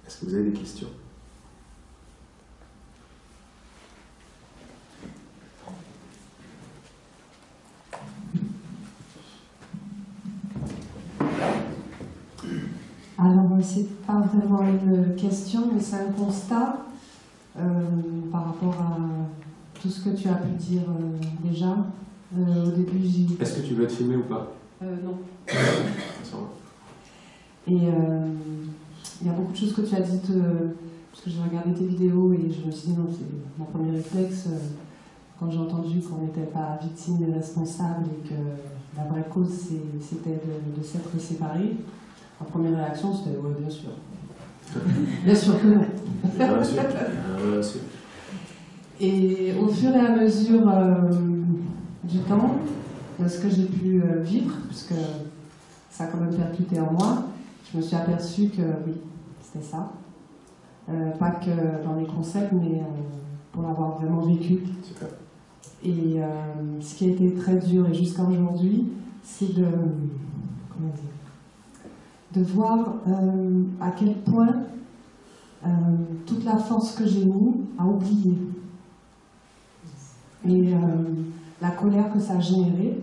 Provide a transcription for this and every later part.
Est-ce que vous avez des questions? Alors, c'est pas vraiment une question, mais c'est un constat par rapport à tout ce que tu as pu dire déjà. Au début, j'ai... Est-ce que tu veux être filmé ou pas? Non. Ça va. Et il y a beaucoup de choses que tu as dites, parce que j'ai regardé tes vidéos et je me suis dit, non, c'est mon premier réflexe, quand j'ai entendu qu'on n'était pas victime et responsable et que la vraie cause, c'était de s'être séparés. Ma première réaction, c'était oui, bien sûr. Bien sûr que non. Bien sûr. Bien sûr. Et au fur et à mesure du temps, de ce que j'ai pu vivre, puisque ça a quand même percuté en moi, je me suis aperçue que oui, c'était ça. Pas que dans les concepts, mais pour l'avoir vraiment vécu. Super. Et ce qui a été très dur, et jusqu'à aujourd'hui, c'est de... Comment dire, de voir à quel point toute la force que j'ai mis a oublié. Et la colère que ça a générée,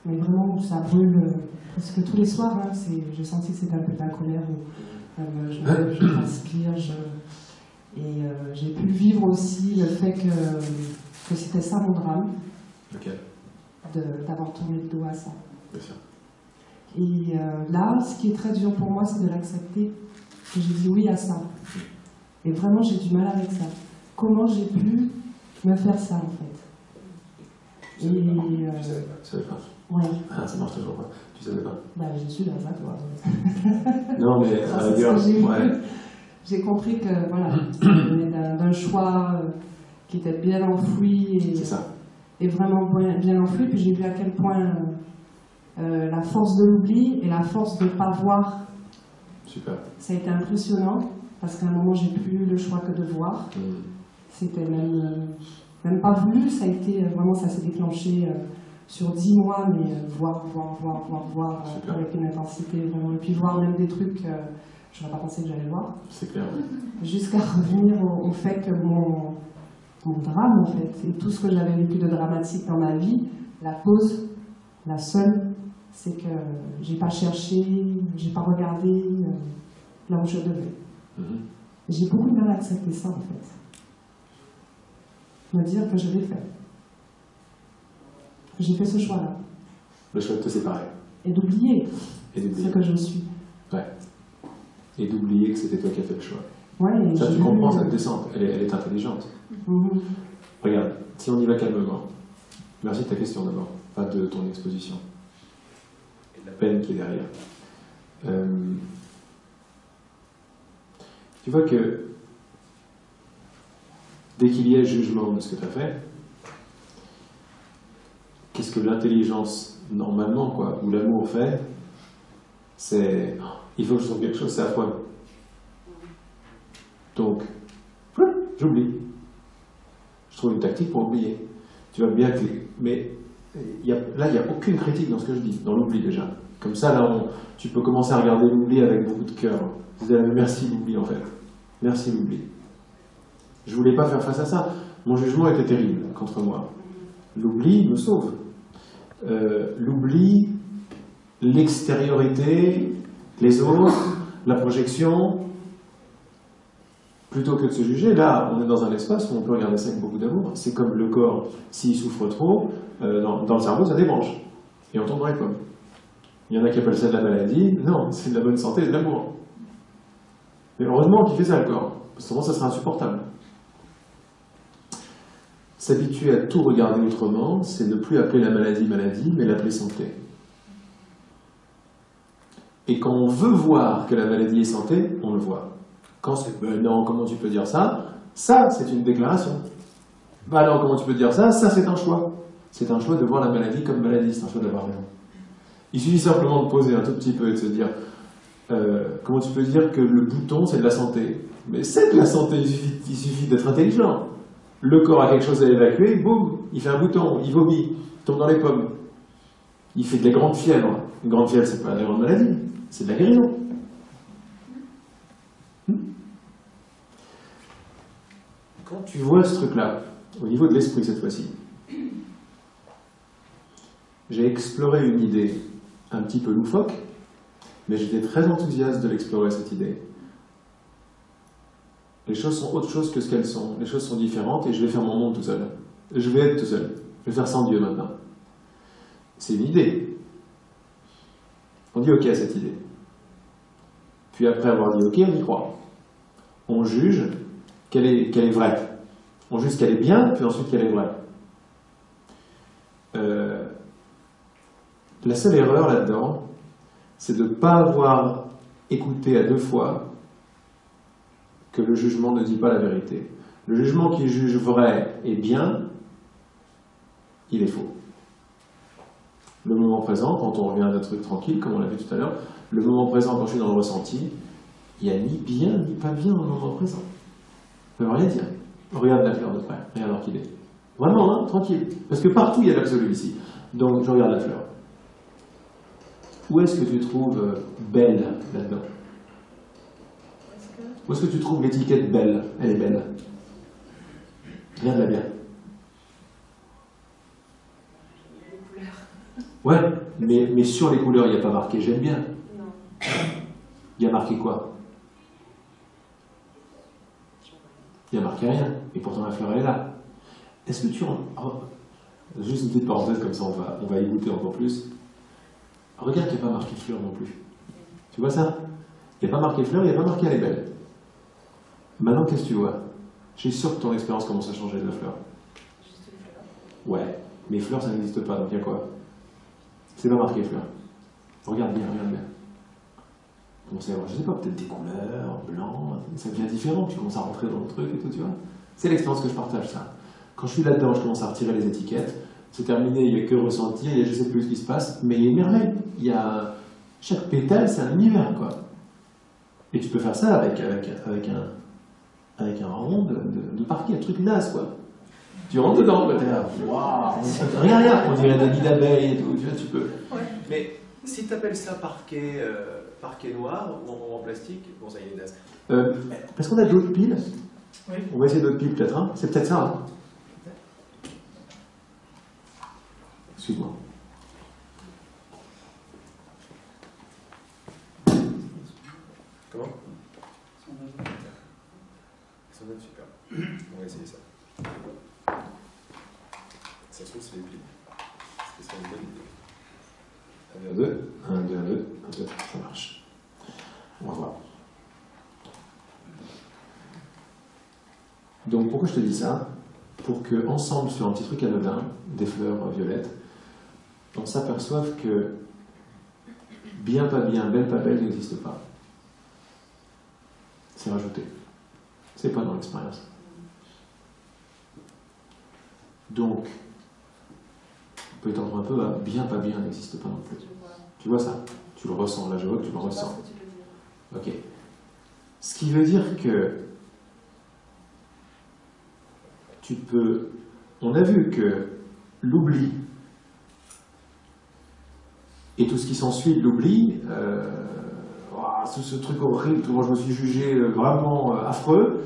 mais vraiment ça brûle presque tous les soirs, hein, j'ai senti que c'était un peu de la colère, où je transpire, et j'ai pu vivre aussi le fait que c'était ça mon drame, Okay. d'avoir tourné le dos à ça. Bien sûr. Et là, ce qui est très dur pour moi, c'est de l'accepter, que j'ai dit oui à ça. Et vraiment, j'ai du mal avec ça. Comment j'ai pu me faire ça, en fait? Et Tu savais pas. ouais. Ah, ça marche toujours pas. Tu savais pas. Bah, je suis dans ça, toi. Non, mais à la rigueur, ouais. J'ai compris que, voilà, ça venait d'un choix qui était bien enfoui. C'est ça. Et vraiment bien enfoui. Puis j'ai vu à quel point la force de l'oubli et la force de ne pas voir. Super. Ça a été impressionnant, parce qu'à un moment, j'ai plus le choix que de voir. C'était même pas voulu, ça a été vraiment, ça s'est déclenché sur 10 mois, mais voir, avec une intensité vraiment. Et puis voir même des trucs, je n'aurais pas pensé que j'allais voir. C'est clair. Jusqu'à revenir au fait que mon drame, en fait, et tout ce que j'avais vécu de dramatique dans ma vie, la cause, la seule, c'est que j'ai pas cherché, j'ai pas regardé là où je devais. J'ai beaucoup de mal à accepter ça, en fait. Me dire que je l'ai fait. J'ai fait ce choix-là. Le choix de te séparer. Et d'oublier ce que je suis. Ouais. Et d'oublier que c'était toi qui as fait le choix. Ouais, ça, tu comprends cette descente, elle est intelligente. Regarde, si on y va calmement. Merci de ta question d'abord, pas de ton exposition. Et de la peine qui est derrière. Tu vois que dès qu'il y a jugement de ce que tu as fait, qu'est-ce que l'intelligence, normalement, quoi, ou l'amour fait, c'est il faut que je trouve quelque chose, c'est affreux. Donc, j'oublie. Je trouve une tactique pour oublier. Tu vois bien que. Mais là, il n'y a aucune critique dans ce que je dis, dans l'oubli déjà. Comme ça, là, tu peux commencer à regarder l'oubli avec beaucoup de cœur. Vous dites, merci l'oubli, en fait. Merci l'oubli. Je ne voulais pas faire face à ça. Mon jugement était terrible contre moi. L'oubli me sauve. L'oubli, l'extériorité, les autres, la projection, plutôt que de se juger, là, on est dans un espace où on peut regarder ça avec beaucoup d'amour. C'est comme le corps, s'il souffre trop, dans le cerveau, ça débranche. Et on tombe dans les pommes. Il y en a qui appellent ça de la maladie. Non, c'est de la bonne santé et de l'amour. Mais heureusement qu'il fait ça, le corps. Parce que sinon, ça sera insupportable. S'habituer à tout regarder autrement, c'est ne plus appeler la maladie maladie, mais l'appeler santé. Et quand on veut voir que la maladie est santé, on le voit. Quand c'est ben non, comment tu peux dire ça? Ça, c'est une déclaration. Ben non, comment tu peux dire ça? Ça, c'est un choix. C'est un choix de voir la maladie comme maladie, c'est un choix d'avoir raison. Il suffit simplement de poser un tout petit peu et de se dire comment tu peux dire que le bouton, c'est de la santé? Mais c'est de la santé, il suffit d'être intelligent. Le corps a quelque chose à évacuer, boum, il fait un bouton, il vomit, il tombe dans les pommes. Il fait de la grande fièvre. Une grande fièvre, c'est pas de la grande maladie, c'est de la guérison. quand tu vois ce truc-là, au niveau de l'esprit cette fois-ci, j'ai exploré une idée un petit peu loufoque, mais j'étais très enthousiaste de l'explorer, cette idée. Les choses sont autre chose que ce qu'elles sont. Les choses sont différentes et je vais faire mon monde tout seul. Je vais être tout seul. Je vais faire sans Dieu maintenant. C'est une idée. On dit OK à cette idée. Puis après avoir dit OK, on y croit. On juge qu'elle est vraie. On juge qu'elle est bien, puis ensuite qu'elle est vraie. La seule erreur là-dedans, c'est de ne pas avoir écouté à 2 fois que le jugement ne dit pas la vérité. Le jugement qui juge vrai et bien, il est faux. Le moment présent, quand on revient à un truc tranquille, comme on l'a vu tout à l'heure, le moment présent, quand je suis dans le ressenti, il n'y a ni bien ni pas bien dans le moment présent. Ça ne veut rien dire. Regarde la fleur de près, regarde l'orchidée. Vraiment, hein, tranquille. Parce que partout, il y a l'absolu ici. Donc, je regarde la fleur. Où est-ce que tu trouves belle là-dedans? Où est-ce que tu trouves l'étiquette belle? Elle est belle. Regarde-la bien. Ouais, mais sur les couleurs, il n'y a pas marqué j'aime bien. Non. Il y a marqué quoi? Il n'y a marqué rien. Et pourtant la fleur elle est là. Est-ce que tu... Oh, juste une petite parenthèse comme ça, on va y goûter encore plus. Regarde qu'il n'y a pas marqué fleur non plus. Tu vois ça? Il n'y a pas marqué fleur, il n'y a pas marqué elle est belle. Maintenant, qu'est-ce que tu vois? Je suis sûr que ton expérience commence à changer de la fleur. Juste une fleur. Ouais, mais fleur ça n'existe pas, donc il y a quoi? C'est pas marqué fleur. Regarde bien, regarde bien. Commence à y avoir, je sais pas, peut-être des couleurs, blanc, ça devient différent, tu commences à rentrer dans le truc et tout, tu vois. C'est l'expérience que je partage, ça. Quand je suis là-dedans, je commence à retirer les étiquettes, c'est terminé, il n'y a que ressentir, il y a je sais plus ce qui se passe, mais il y a une merveille. Il y a... Chaque pétale, c'est un univers, quoi. Et tu peux faire ça avec un rond de parquet, un truc naze, quoi. Tu rentres dedans, quoi, t'es là, waouh, regarde, on dirait un nid d'abeille et tout, tu vois, tu peux. Ouais. Mais si tu appelles ça parquet noir ou en plastique, bon, ça y est, naze. Parce qu'on a d'autres piles. Oui. On va essayer d'autres piles, peut-être, hein. C'est peut-être ça, hein. Excuse-moi. Comment? Ça va être super. On va essayer ça. Ça se trouve, c'est les piles. C'est ça une bonne idée. 1, 2, 1, 2, 1, 2, 1, 2, ça marche. On va voir. Donc pourquoi je te dis ça? Pour que ensemble, sur un petit truc anodin, des fleurs violettes, on s'aperçoive que bien pas bien, belle pas belle n'existe pas. C'est rajouté. C'est pas dans l'expérience. Donc, on peut étendre un peu à bien pas bien n'existe pas non plus. Tu vois ça? Tu le ressens, là je vois que tu le ressens. Ok. Ce qui veut dire que tu peux... On a vu que l'oubli et tout ce qui s'ensuit de l'oubli, ce truc horrible, comment je me suis jugé vraiment affreux,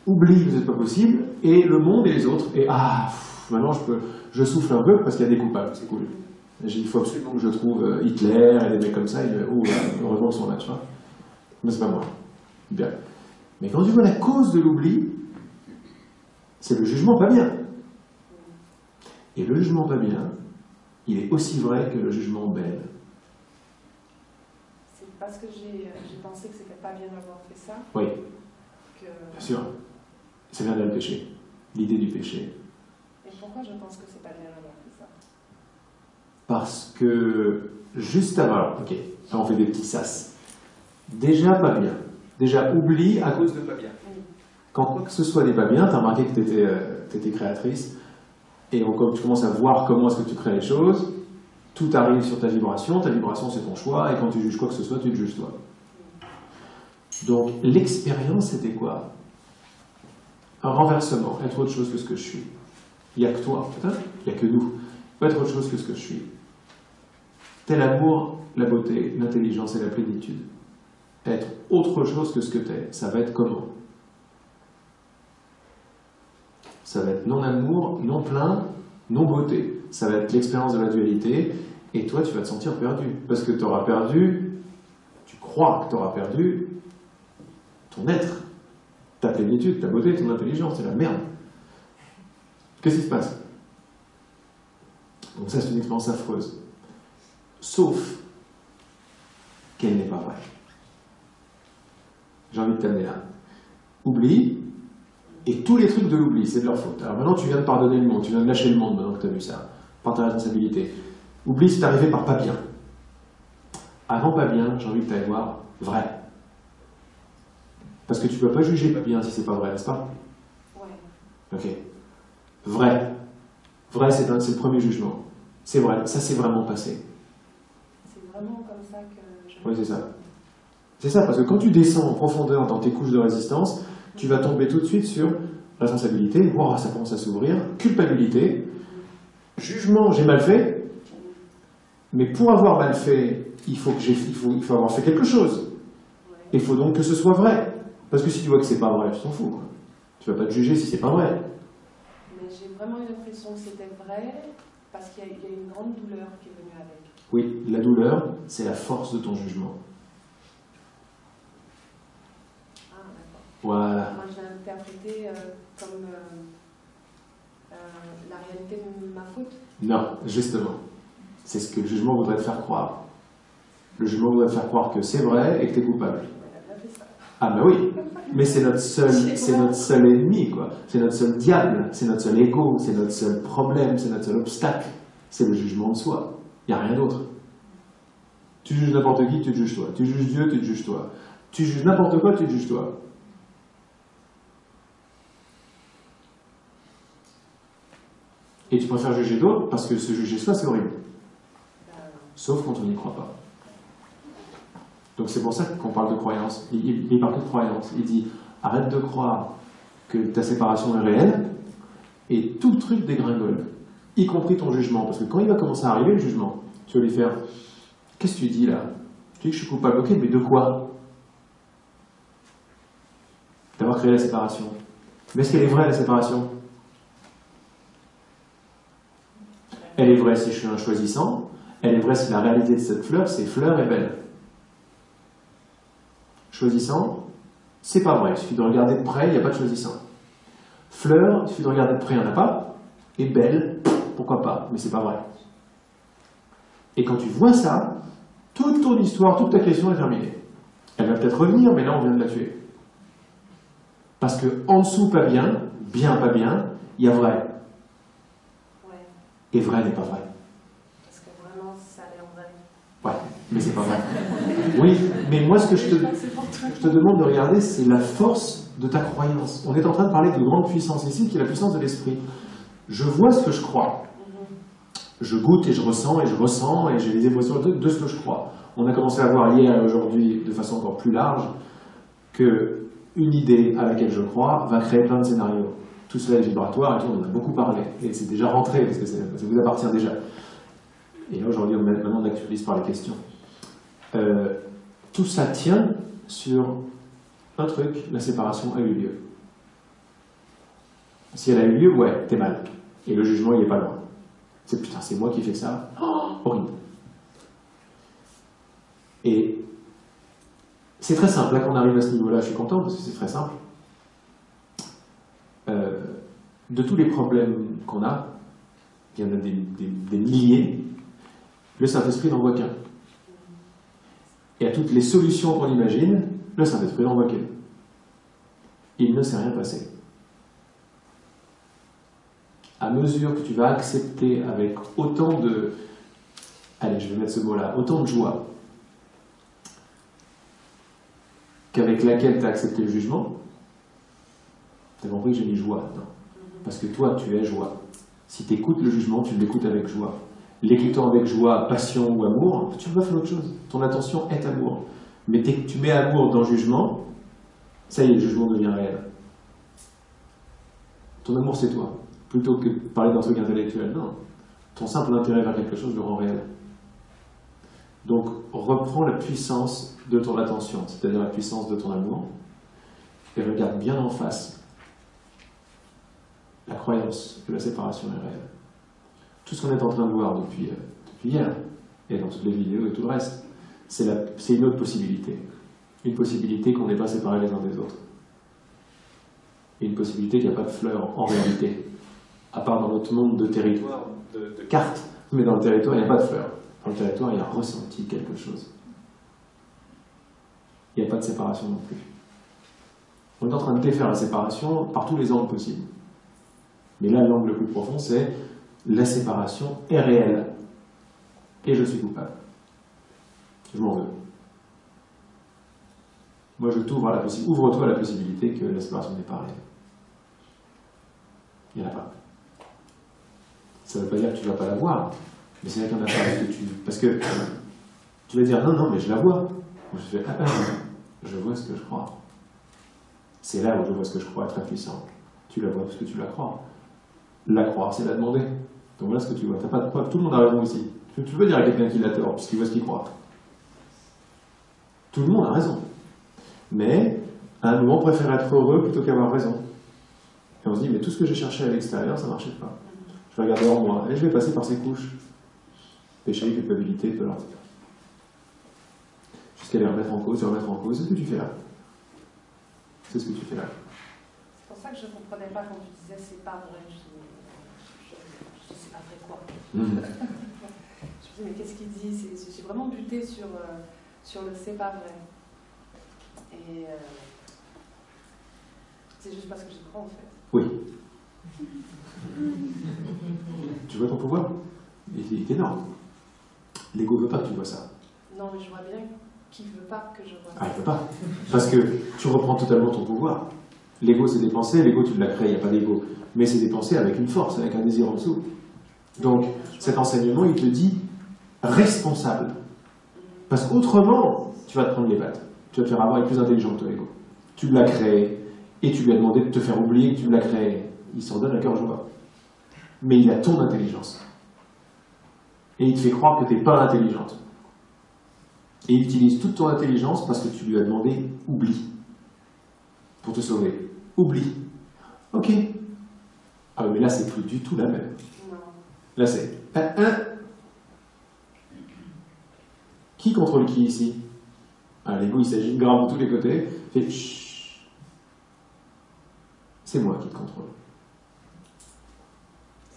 oublie que c'est pas possible, et le monde et les autres, et maintenant je souffle un peu parce qu'il y a des coupables, c'est cool. Il faut absolument que je trouve Hitler et des mecs comme ça, heureusement ils sont là, tu vois. Mais c'est pas moi. Bien. Mais quand tu vois la cause de l'oubli, c'est le jugement pas bien. Et le jugement pas bien, il est aussi vrai que le jugement belle. C'est parce que j'ai pensé que c'était pas bien d'avoir fait ça. Oui. Que... Bien sûr. Ça vient de le péché. L'idée du péché. Et pourquoi je pense que c'est pas bien d'avoir fait ça? Parce que juste avant, alors, ok, là on fait des petits sas. Déjà pas bien. Déjà oublie à cause de pas bien. Oui. Quand quoi que ce soit n'est pas bien, tu as remarqué que tu étais créatrice, et quand tu commences à voir comment est-ce que tu crées les choses, tout arrive sur ta vibration c'est ton choix, et quand tu juges quoi que ce soit, tu te juges toi. Donc l'expérience c'était quoi? Un renversement, être autre chose que ce que je suis. Il n'y a que toi, peut-être, il n'y a que nous. Être autre chose que ce que je suis. Tel l'amour, la beauté, l'intelligence et la plénitude. Être autre chose que ce que tu es, ça va être comment? Ça va être non-amour, non-plein, non-beauté. Ça va être l'expérience de la dualité, et toi, tu vas te sentir perdu. Parce que tu auras perdu, tu crois que tu auras perdu ton être, ta plénitude, ta beauté, ton intelligence, c'est la merde. Qu'est-ce qui se passe? Donc ça, c'est une expérience affreuse. Sauf qu'elle n'est pas vraie. J'ai envie de t'amener là. Oublie, et tous les trucs de l'oubli, c'est de leur faute. Alors maintenant, tu viens de pardonner le monde, tu viens de lâcher le monde maintenant que tu as vu ça, par ta responsabilité. Oublie, c'est arrivé par pas bien. Avant pas bien, j'ai envie que tu ailles voir vrai. Parce que tu ne peux pas juger pas bien si c'est pas vrai, n'est-ce pas? Ouais. Ok. Vrai. Vrai, c'est le premier jugement. C'est vrai, ça s'est vraiment passé. C'est vraiment comme ça que je... Oui, c'est ça. C'est ça, parce que quand tu descends en profondeur dans tes couches de résistance, tu vas tomber tout de suite sur responsabilité, wow, ça commence à s'ouvrir, culpabilité, jugement, j'ai mal fait, mais pour avoir mal fait, il faut avoir fait quelque chose. Et il faut donc que ce soit vrai. Parce que si tu vois que c'est pas vrai, tu t'en fous, quoi. Tu vas pas te juger si c'est pas vrai. Mais j'ai vraiment eu l'impression que c'était vrai, parce qu'il y a une grande douleur qui est venue avec. Oui, la douleur, c'est la force de ton jugement. Ah, d'accord. Voilà. Moi, je l'ai interprété comme la réalité de ma faute. Non, justement. C'est ce que le jugement voudrait te faire croire. Le jugement voudrait te faire croire que c'est vrai et que tu es coupable. Elle a fait ça. Ah ben oui, mais c'est notre seul ennemi, quoi. C'est notre seul diable, c'est notre seul ego, c'est notre seul problème, c'est notre seul obstacle. C'est le jugement de soi. Il n'y a rien d'autre. Tu juges n'importe qui, tu te juges toi. Tu juges Dieu, tu te juges toi. Tu juges n'importe quoi, tu te juges toi. Et tu préfères juger d'autres parce que se juger soi, c'est horrible. Sauf quand on n'y croit pas. Donc c'est pour ça qu'on parle de croyance. Il parle de croyance. Il dit, arrête de croire que ta séparation est réelle, et tout le truc dégringole, y compris ton jugement. Parce que quand il va commencer à arriver, le jugement, tu vas lui faire, qu'est-ce que tu dis là? Tu dis que je suis coupable, ok, mais de quoi? D'avoir créé la séparation. Mais est-ce qu'elle est vraie, la séparation? Elle est vraie si je suis un choisissant, elle est vraie si la réalité de cette fleur, c'est fleur est belle. Choisissant, c'est pas vrai, il suffit de regarder de près, il n'y a pas de choisissant. Fleur, il suffit de regarder de près, il n'y en a pas. Et belle, pourquoi pas, mais c'est pas vrai. Et quand tu vois ça, toute ton histoire, toute ta question est terminée. Elle va peut-être revenir, mais là on vient de la tuer. Parce que en dessous, pas bien, pas bien, il y a vrai. Ouais. Et vrai n'est pas vrai. Parce que vraiment, ça a l'air vrai. Ouais, mais c'est pas vrai. Oui, mais moi ce que je te demande de regarder, c'est la force de ta croyance. On est en train de parler de grande puissance ici, qui est la puissance de l'esprit. Je vois ce que je crois. Je goûte et je ressens et j'ai les émotions de ce que je crois. On a commencé à voir hier et aujourd'hui, de façon encore plus large, que une idée à laquelle je crois va créer plein de scénarios. Tout cela est vibratoire et tout, on en a beaucoup parlé. Et c'est déjà rentré, parce que ça vous appartient déjà. Et là, aujourd'hui, maintenant, on actualise par les questions. Tout ça tient sur un truc, la séparation a eu lieu. Si elle a eu lieu, ouais, t'es mal. Et le jugement, il est pas loin. C'est putain, c'est moi qui fais ça. Oh, horrible. Et c'est très simple. Là, quand on arrive à ce niveau-là, je suis content parce que c'est très simple. De tous les problèmes qu'on a, il y en a des milliers, le Saint-Esprit n'en voit qu'un. Et à toutes les solutions qu'on imagine, le Saint-Esprit n'en voit qu'une. Il ne s'est rien passé. À mesure que tu vas accepter avec autant de... Allez, je vais mettre ce mot-là, autant de joie qu'avec laquelle tu as accepté le jugement, tu as compris que j'ai mis joie, non? Parce que toi, tu es joie. Si tu écoutes le jugement, tu l'écoutes avec joie. L'écoutant avec joie, passion ou amour, tu peux faire autre chose. Ton attention est amour. Mais dès que tu mets amour dans le jugement, ça y est, le jugement devient réel. Ton amour, c'est toi. Plutôt que de parler d'un truc intellectuel, non. Ton simple intérêt vers quelque chose le rend réel. Donc, reprends la puissance de ton attention, c'est-à-dire la puissance de ton amour, et regarde bien en face la croyance que la séparation est réelle. Tout ce qu'on est en train de voir depuis hier, et dans toutes les vidéos et tout le reste, c'est une autre possibilité. Une possibilité qu'on n'est pas séparés les uns des autres. Et une possibilité qu'il n'y a pas de fleurs en réalité. À part dans notre monde de territoire, de cartes, mais dans le territoire, il n'y a pas de fleurs. Dans le territoire, il y a ressenti quelque chose. Il n'y a pas de séparation non plus. On est en train de défaire la séparation par tous les angles possibles. Mais là, l'angle le plus profond, c'est la séparation est réelle. Et je suis coupable. Je m'en veux. Moi, je t'ouvre à la possibilité. Ouvre-toi à la possibilité que la séparation n'est pas réelle. Il n'y en a pas. Ça ne veut pas dire que tu ne vas pas la voir, mais c'est là qu'il n'y en a pas. Parce que tu vas dire non, mais je la vois. Moi, je fais je vois ce que je crois. C'est là où je vois ce que je crois être puissant. Tu la vois parce que tu la crois. La croire, c'est la demander. Donc voilà ce que tu vois. Tu n'as pas de preuve. Tout le monde a raison ici. Tu peux dire à quelqu'un qui l'a tort, puisqu'il voit ce qu'il croit. Tout le monde a raison. Mais, à un moment, on préfère être heureux plutôt qu'avoir raison. Et on se dit, mais tout ce que j'ai cherché à l'extérieur, ça ne marchait pas. Je vais regarder en moi, et je vais passer par ces couches. Péché, culpabilité, peur. Jusqu'à les remettre en cause, c'est ce que tu fais là. C'est ce que tu fais là. C'est pour ça que je ne comprenais pas quand tu disais c'est pas vrai. Je dis c'est pas vrai quoi. Je me dis mais qu'est-ce qu'il dit? J'ai vraiment buté sur le c'est pas vrai. Et c'est juste parce que j'y crois en fait. Oui. Tu vois ton pouvoir? Il est énorme. L'ego ne veut pas que tu vois ça. Non, mais je vois bien qu'il ne veut pas que je vois ça. Ah, il ne veut pas. Parce que tu reprends totalement ton pouvoir. L'ego, c'est des pensées. L'ego, tu l'as créé, il n'y a pas d'ego. Mais c'est des pensées avec une force, avec un désir en dessous. Donc, cet enseignement, il te dit responsable. Parce qu'autrement, tu vas te prendre les pattes. Tu vas te faire avoir, il est plus intelligent que toi, l'ego. Tu l'as créé, et tu lui as demandé de te faire oublier que tu l'as créé. Il s'en donne à cœur joie. Mais il a ton intelligence. Et il te fait croire que tu n'es pas intelligente. Et il utilise toute ton intelligence parce que tu lui as demandé oublie. Pour te sauver. Oublie. Ok. Ah mais là, c'est plus du tout la même. Non. Là, c'est Qui contrôle qui ici? L'ego, il s'agit de grave de tous les côtés. Fait chut. C'est moi qui te contrôle.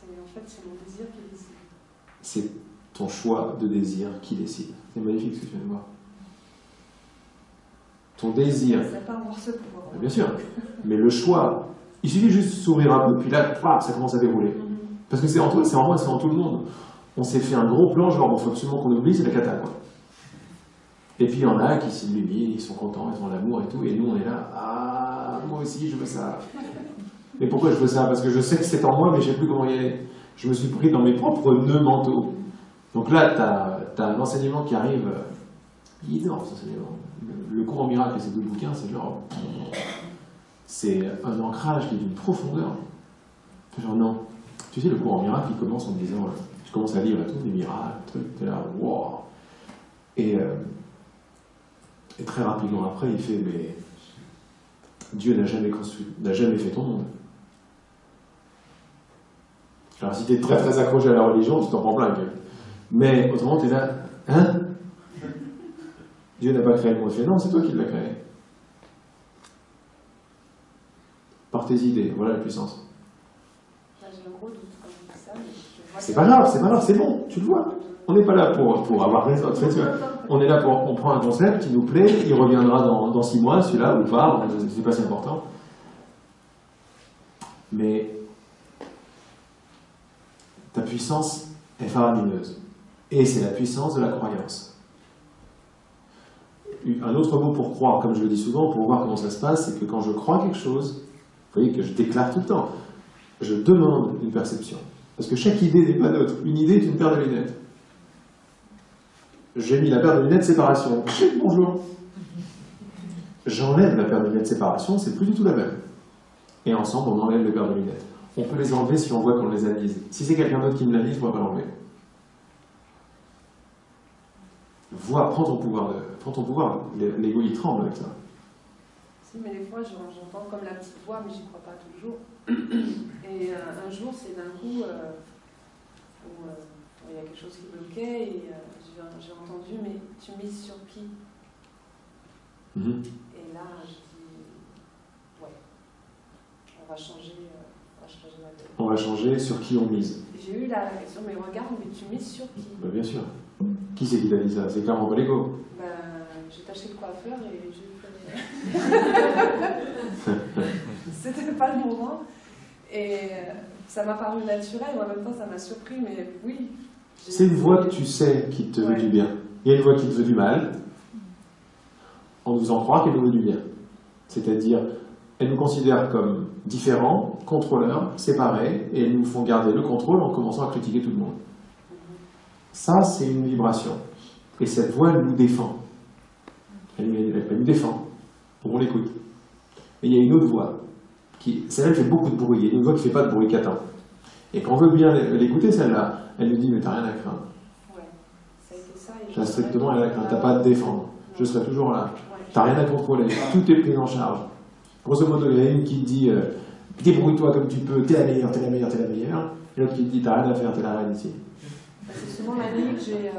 En fait, c'est mon désir qui décide. C'est ton choix de désir qui décide. C'est magnifique ce que tu viens de voir. Ton désir. Je ne sais pas avoir ce pouvoir. Bien sûr. Mais le choix, il suffit juste de sourire un peu, puis là, ça commence à dérouler. Parce que c'est en toi, c'est en moi, c'est en tout le monde. On s'est fait un gros plan, genre, il faut absolument qu'on oublie, c'est la cata, quoi. Et puis il y en a qui s'illuminent, ils sont contents, ils ont l'amour et tout, et nous on est là, ah, moi aussi je veux ça. Mais pourquoi je veux ça? Parce que je sais que c'est en moi, mais je ne sais plus comment y aller. Je me suis pris dans mes propres nœuds mentaux. Donc là, tu as un enseignement qui arrive, il est énorme, cet enseignement. Le cours en miracle et ces deux bouquins, c'est genre, c'est un ancrage qui est d'une profondeur. Genre non. Tu sais, le cours en miracle, il commence en me disant, je commence à lire et tout, des miracles, trucs, t'es là, wow. Et très rapidement après, il fait, mais Dieu n'a jamais fait ton monde. Alors si tu es très très accroché à la religion, tu t'en prends plein la gueule. Mais autrement, tu es là, hein? Dieu n'a pas créé le monde. Il fait, non, c'est toi qui l'as créé. Par tes idées, voilà la puissance. J'ai un gros doute quand je dis ça, mais je vois C'est pas grave, c'est bon, tu le vois. On n'est pas là pour avoir raison. On est là pour, on prend un concept qui nous plaît, il reviendra dans 6 mois, celui-là, ou pas, c'est pas si important. Mais ta puissance est faramineuse. Et c'est la puissance de la croyance. Un autre mot pour croire, comme je le dis souvent, pour voir comment ça se passe, c'est que quand je crois quelque chose, vous voyez que je déclare tout le temps, je demande une perception. Parce que chaque idée n'est pas neutre. Une idée est une paire de lunettes. J'ai mis la paire de lunettes séparation. Bonjour. J'enlève la paire de lunettes séparation, c'est plus du tout la même. Et ensemble, on enlève les paires de lunettes. On peut les enlever si on voit qu'on les a mises. Si c'est quelqu'un d'autre qui me l'a mis, je ne pourrais pas l'enlever. Prends ton pouvoir. L'ego, il tremble avec ça. Si, mais des fois, j'entends comme la petite voix, mais j'y crois pas toujours. Et un jour, c'est d'un coup où il y a quelque chose qui bloquait et j'ai entendu, mais tu mises sur qui? Et là, je dis, ouais, on va changer la donne. On va changer sur qui on mise. J'ai eu la question, mais regarde, mais tu mises sur qui? Bien sûr. Qui c'est qui t'a dit ça? C'est clairement pas l'ego. J'ai tâché le coiffeur et j'ai fait. C'était pas le moment. Et ça m'a paru naturel, mais en même temps ça m'a surpris, mais oui. C'est une voix que tu sais qui te veut du bien. Il y a une voix qui te veut du mal, en nous faisant croire qu'elle nous veut du bien. C'est-à-dire, elles nous considèrent comme différents, contrôleurs, séparés, et elles nous font garder le contrôle en commençant à critiquer tout le monde. Ça, c'est une vibration. Et cette voix, elle nous défend. Elle nous défend. On l'écoute. Et il y a une autre voix, celle-là qui fait beaucoup de bruit. Il y a une voix qui ne fait pas de bruit qu'attend. Et quand on veut bien l'écouter, celle-là, elle nous dit, mais t'as rien à craindre. Ouais, ça a été ça. T'as strictement rien à craindre. T'as pas à te défendre. Je serai toujours là. T'as rien à contrôler. Tout est pris en charge. Grosso modo, il y en a une qui te dit, débrouille-toi comme tu peux, t'es la meilleure, t'es la meilleure, t'es la meilleure. Et l'autre qui te dit, t'as rien à faire, t'es la reine ici. C'est souvent la nuit que j'ai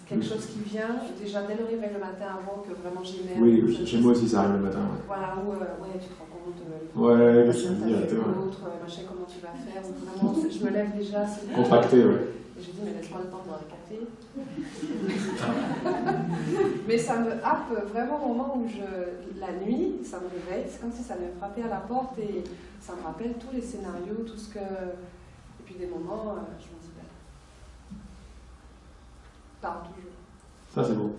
quelque chose qui vient, déjà dès le réveil le matin avant que vraiment j'émerde. Oui, chez moi aussi ça arrive le matin. Ouais. Voilà, où tu te rends compte, ouais, machin, t'as fait l'autre, machin, comment tu vas faire, vraiment, je me lève déjà. Contracté, ouais. Et je dis, mais laisse-moi le temps de boire un café. Mais ça me happe vraiment au moment où la nuit, ça me réveille, c'est comme si ça me frappait à la porte et ça me rappelle tous les scénarios, tout ce que. Et puis des moments, je me dis, parle toujours. Ça, c'est bon.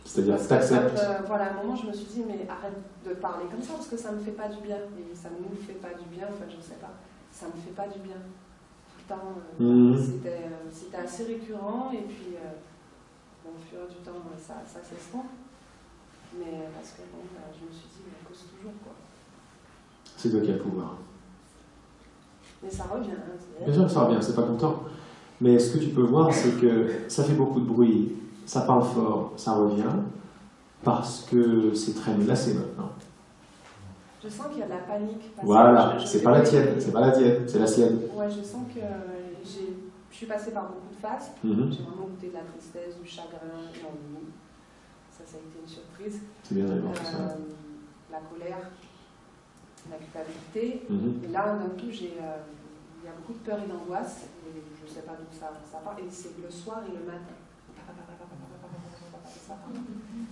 C'est-à-dire, t'acceptes. Voilà, à un moment, je me suis dit, mais arrête de parler comme ça, parce que ça me fait pas du bien. Et ça ne nous fait pas du bien, enfin, je sais pas. Ça me fait pas du bien. Tout le temps, c'était assez récurrent, et puis, au fur et du temps, ça s'estompe. Mais parce que, bon, je me suis dit, mais cause toujours, quoi. C'est toi qui as le pouvoir. Mais ça revient. Hein, bien sûr que ça revient, c'est pas content. Mais ce que tu peux voir, c'est que ça fait beaucoup de bruit, ça parle fort, ça revient, parce que c'est très menacé maintenant. Je sens qu'il y a de la panique. Voilà, c'est pas la tienne, c'est pas la tienne, c'est la sienne. Ouais, je sens que je suis passée par beaucoup de phases. J'ai vraiment goûté de la tristesse, du chagrin, de l'ennui. Ça a été une surprise. C'est bien d'avoir tout ça. La colère, la culpabilité. Et là, d'un coup, il y a beaucoup de peur et d'angoisse. Je ne sais pas d'où ça part, et c'est le soir et le matin.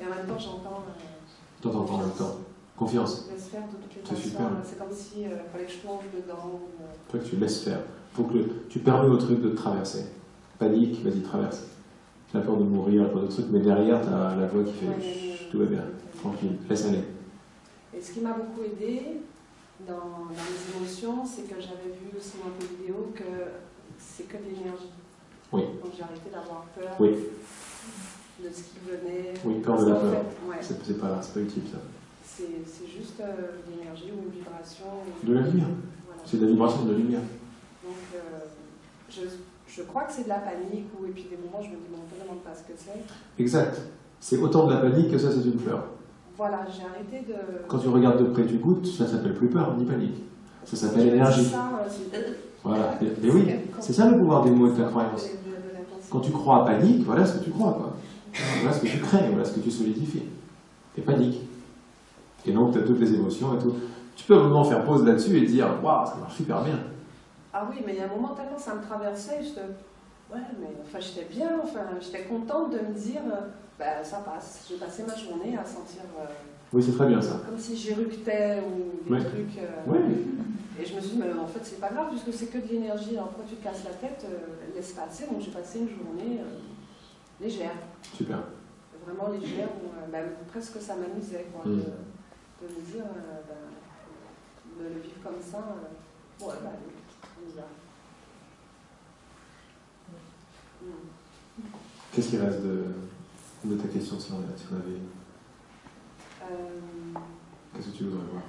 Et en même temps, j'entends. T'entends en même temps. Confiance. Laisse faire de toutes les façons. C'est comme si fallait que je plonge dedans. Toi, que tu laisses faire. Faut que tu permets au truc de te traverser. Panique, vas-y, traverse. La peur de mourir, la peur de truc, mais derrière, tu as la voix qui fait tout va bien, tranquille, laisse aller. Et ce qui m'a beaucoup aidé dans les émotions, c'est que j'avais vu aussi dans tes vidéos que c'est que de l'énergie. Oui. Donc j'ai arrêté d'avoir peur de ce qui venait. Oui, peur de la peur. Fait, c'est pas utile ça. C'est juste de l'énergie ou une vibration. De la lumière. Voilà. C'est de la vibration de la lumière. Donc je crois que c'est de la panique, et puis des moments je me dis, bon, on ne demande pas ce que c'est. Exact. C'est autant de la panique que ça, c'est une peur. Voilà, j'ai arrêté de. Quand tu regardes de près, tu goûtes, ça s'appelle plus peur ni panique. Ça s'appelle énergie. Voilà. Et oui, c'est ça le pouvoir des mots et de ta croyance. Quand tu crois à panique, voilà ce que tu crois, quoi. Voilà ce que tu crées, voilà ce que tu solidifies. Et panique. Et donc, tu as toutes les émotions et tout. Tu peux vraiment faire pause là-dessus et dire, waouh, ça marche super bien. Ah oui, mais il y a un moment tellement ça me traversait, ouais, mais enfin, j'étais bien, enfin, j'étais contente de me dire, ça passe. J'ai passé ma journée à sentir. Oui, c'est très bien ça. Comme si j'éructais ou des trucs. Oui. Et je me suis dit, mais en fait, c'est pas grave, puisque c'est que de l'énergie. Alors pourquoi tu te casses la tête, laisse passer. Donc j'ai passé une journée légère. Super. Vraiment légère, où presque ça m'amusait, quoi, de me dire, de le vivre comme ça. On y va. Qu'est-ce qui reste de ta question si on avait... Qu'est-ce que tu voudrais voir?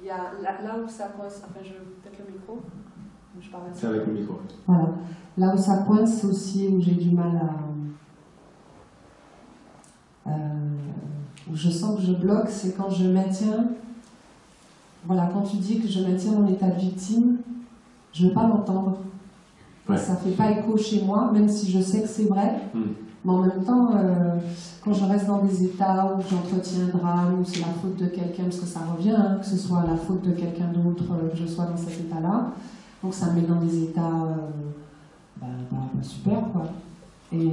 Il y a là où ça coince, enfin peut-être le micro, je parle. C'est avec le micro. Voilà. Là où ça coince, c'est aussi où j'ai du mal où je sens que je bloque, c'est quand je maintiens, voilà, quand tu dis que je maintiens mon état de victime, je ne veux pas l'entendre. Ouais. Ça ne fait pas écho chez moi, même si je sais que c'est vrai. Mais en même temps, quand je reste dans des états où j'entretiens un drame, où c'est la faute de quelqu'un, parce que ça revient, hein, que ce soit la faute de quelqu'un d'autre, que je sois dans cet état-là, donc ça me met dans des états pas super, quoi. Et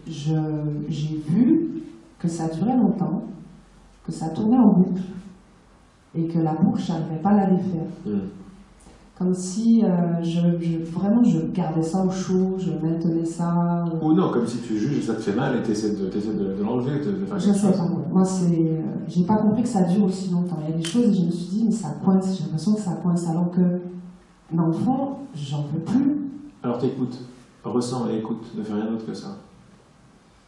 j'ai vu que ça durait longtemps, que ça tournait en boucle, et que la boucle, je n'arrivais pas à la défaire. Comme si vraiment je gardais ça au chaud, je maintenais ça. Ou non, comme si tu juges et ça te fait mal et tu essaies de l'enlever, de faire Je quelque sais chose. pas. Moi, j'ai pas compris que ça dure aussi longtemps. Il y a des choses et je me suis dit, mais ça coince, j'ai l'impression que ça coince, alors que, dans le fond, j'en veux plus. Alors t'écoutes, ressens et écoute, ne fais rien d'autre que ça.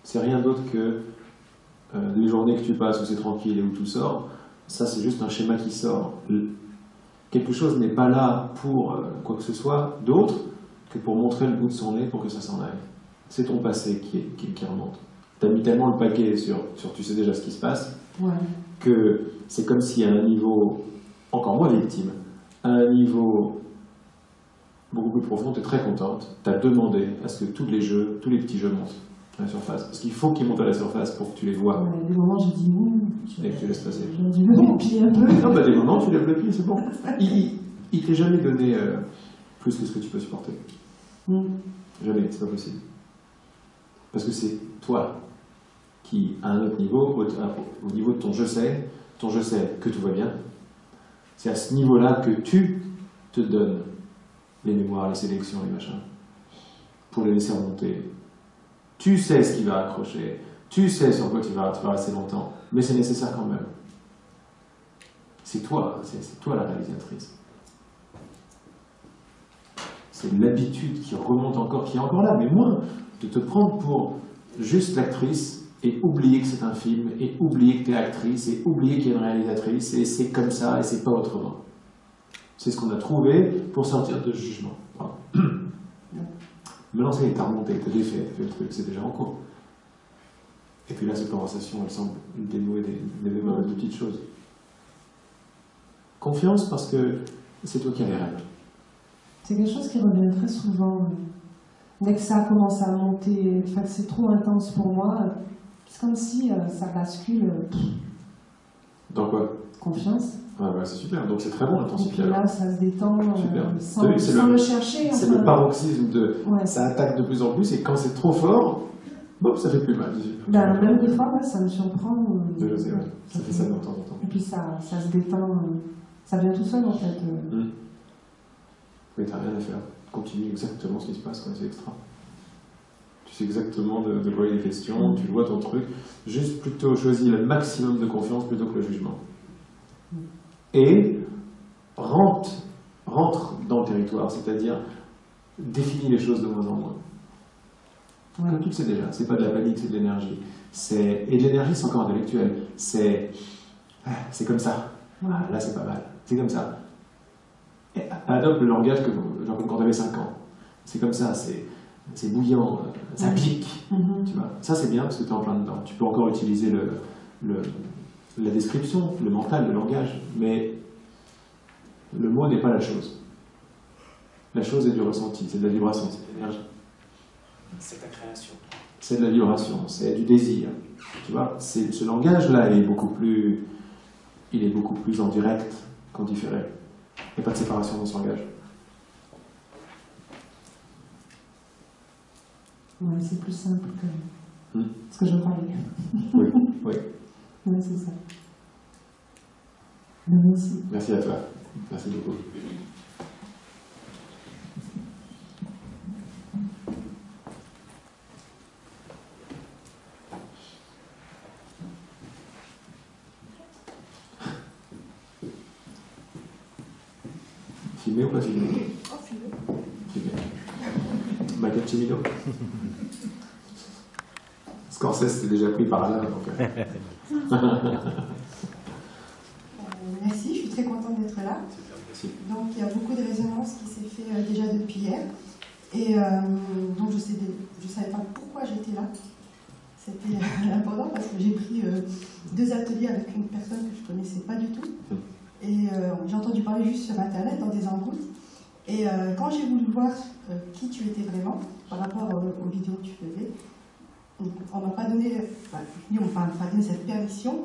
C'est rien d'autre que les journées que tu passes où c'est tranquille et où tout sort, ça c'est juste un schéma qui sort. Quelque chose n'est pas là pour quoi que ce soit d'autre que pour montrer le bout de son nez pour que ça s'en aille. C'est ton passé qui remonte. Tu as mis tellement le paquet sur tu sais déjà ce qui se passe, que c'est comme si à un niveau encore moins victime, à un niveau beaucoup plus profond, tu es très contente, tu as demandé à ce que tous les petits jeux montent à la surface. Parce qu'il faut qu'ils montent à la surface pour que tu les vois. Ouais, des moments, j'ai dit non. Et que tu laisses passer. J'ai dû lever le pied un peu. Non, bah des moments, tu lèves le pied, c'est bon. Il t'est jamais donné plus que ce que tu peux supporter. Jamais, c'est pas possible. Parce que c'est toi qui, à un autre niveau, au niveau de ton je sais que tout va bien, c'est à ce niveau-là que tu te donnes les mémoires, les sélections, les machins, pour les laisser remonter. Tu sais ce qui va accrocher, tu sais sur quoi tu vas rester longtemps, mais c'est nécessaire quand même. C'est toi la réalisatrice. C'est l'habitude qui remonte encore, qui est encore là, mais moins de te prendre pour juste l'actrice et oublier que c'est un film, et oublier que tu es actrice, et oublier qu'il y a une réalisatrice, et c'est comme ça, et c'est pas autrement. C'est ce qu'on a trouvé pour sortir de ce jugement. Maintenant, ça y est, t'as remonté, t'as défait, t'as fait le truc, c'est déjà en cours. Et puis là, cette conversation, elle semble dénouer des de petites choses. Confiance parce que c'est toi qui as les rêves. C'est quelque chose qui revient très souvent. Dès que ça commence à monter, enfin, que c'est trop intense pour moi, c'est comme si ça bascule. Dans quoi? Confiance. Ah bah c'est super, donc c'est très bon l'intensité. Et là, ça se détend sans le chercher. C'est le paroxysme de... Ouais. Ça attaque de plus en plus, et quand c'est trop fort, bon, ça fait plus mal. Ben, même des fois, ça me surprend. Je sais, ouais. Ça fait ça de temps en temps. Et puis ça se détend, ça vient tout seul en fait. Mais t'as rien à faire. Continue exactement ce qui se passe, c'est extra. Tu sais exactement de quoi il est question, tu vois ton truc. Juste plutôt choisis le maximum de confiance plutôt que le jugement. Et rentre dans le territoire, c'est-à-dire définis les choses de moins en moins. Comme tu le sais déjà, c'est pas de la panique, c'est de l'énergie. Et de l'énergie, c'est encore intellectuel. C'est comme ça. Là, c'est pas mal. C'est comme ça. Et adopte le langage genre comme quand tu avais 5 ans. C'est comme ça, c'est bouillant, ça pique. Tu vois. Ça, c'est bien parce que tu es en plein dedans. Tu peux encore utiliser la description, le mental, le langage, mais le mot n'est pas la chose. La chose est du ressenti, c'est de la vibration, c'est de l'énergie. C'est ta création. C'est de la vibration, c'est du désir. Tu vois, ce langage-là, il est beaucoup plus en direct qu'en différé. Il n'y a pas de séparation dans ce langage. Ouais, c'est plus simple que ce que je croyais. Oui, oui. Ouais, c'est ça. Merci. Merci à toi. Merci beaucoup. Filmé ou pas filmé? Oh, filmé. Filmé. Michael Cimino. Scorsese s'est déjà pris par là, donc... Merci, je suis très contente d'être là. Donc il y a beaucoup de résonance qui s'est fait déjà depuis hier. Et donc je ne savais pas pourquoi j'étais là. C'était important parce que j'ai pris 2 ateliers avec une personne que je ne connaissais pas du tout. Et j'ai entendu parler juste sur Internet, dans des embrouilles. Et quand j'ai voulu voir qui tu étais vraiment, par rapport aux vidéos que tu faisais, on m'a pas donné, on m'a pas donné cette permission,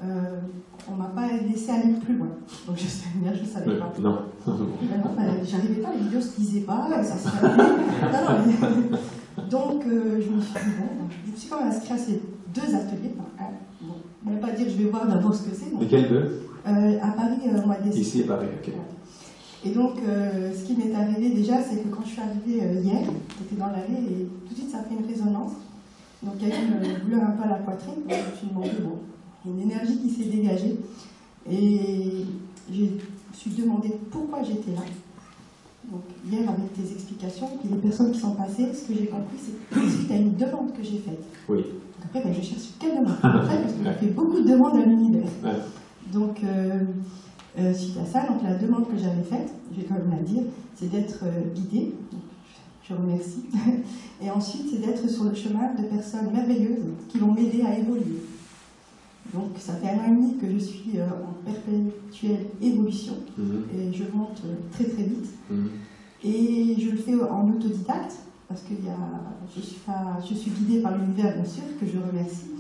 on m'a pas laissé aller plus loin. Donc je savais pas. Non. J'arrivais pas, les vidéos se lisaient pas, ça se fait. Donc je me suis dit, bon, je me suis quand même inscrite à ces 2 ateliers. Bon, on ne va pas dire je vais voir d'abord ce que c'est. Lesquels 2 À Paris, au mois de décembre. Ici à Paris, ok. Et donc, ce qui m'est arrivé déjà, c'est que quand je suis arrivée hier, j'étais dans l'allée et tout de suite ça a fait une résonance. Donc il y a eu une douleur un peu à la poitrine. Donc, je me suis demandé, bon, une énergie qui s'est dégagée. Et je me suis demandé pourquoi j'étais là. Donc hier, avec tes explications, puis les personnes qui sont passées, ce que j'ai compris, c'est que suite à une demande que j'ai faite. Oui. Donc après, je cherche quelle demande parce que j'ai fait beaucoup de demandes à l'univers. Ouais. Donc, suite à ça, donc la demande que j'avais faite, je vais quand même la dire, c'est d'être guidée. Donc, je remercie. Et ensuite, c'est d'être sur le chemin de personnes merveilleuses qui vont m'aider à évoluer. Donc, ça fait 1 an et demi que je suis en perpétuelle évolution et je monte très très vite. Et je le fais en autodidacte parce que je suis guidée par l'univers, bien sûr, que je remercie,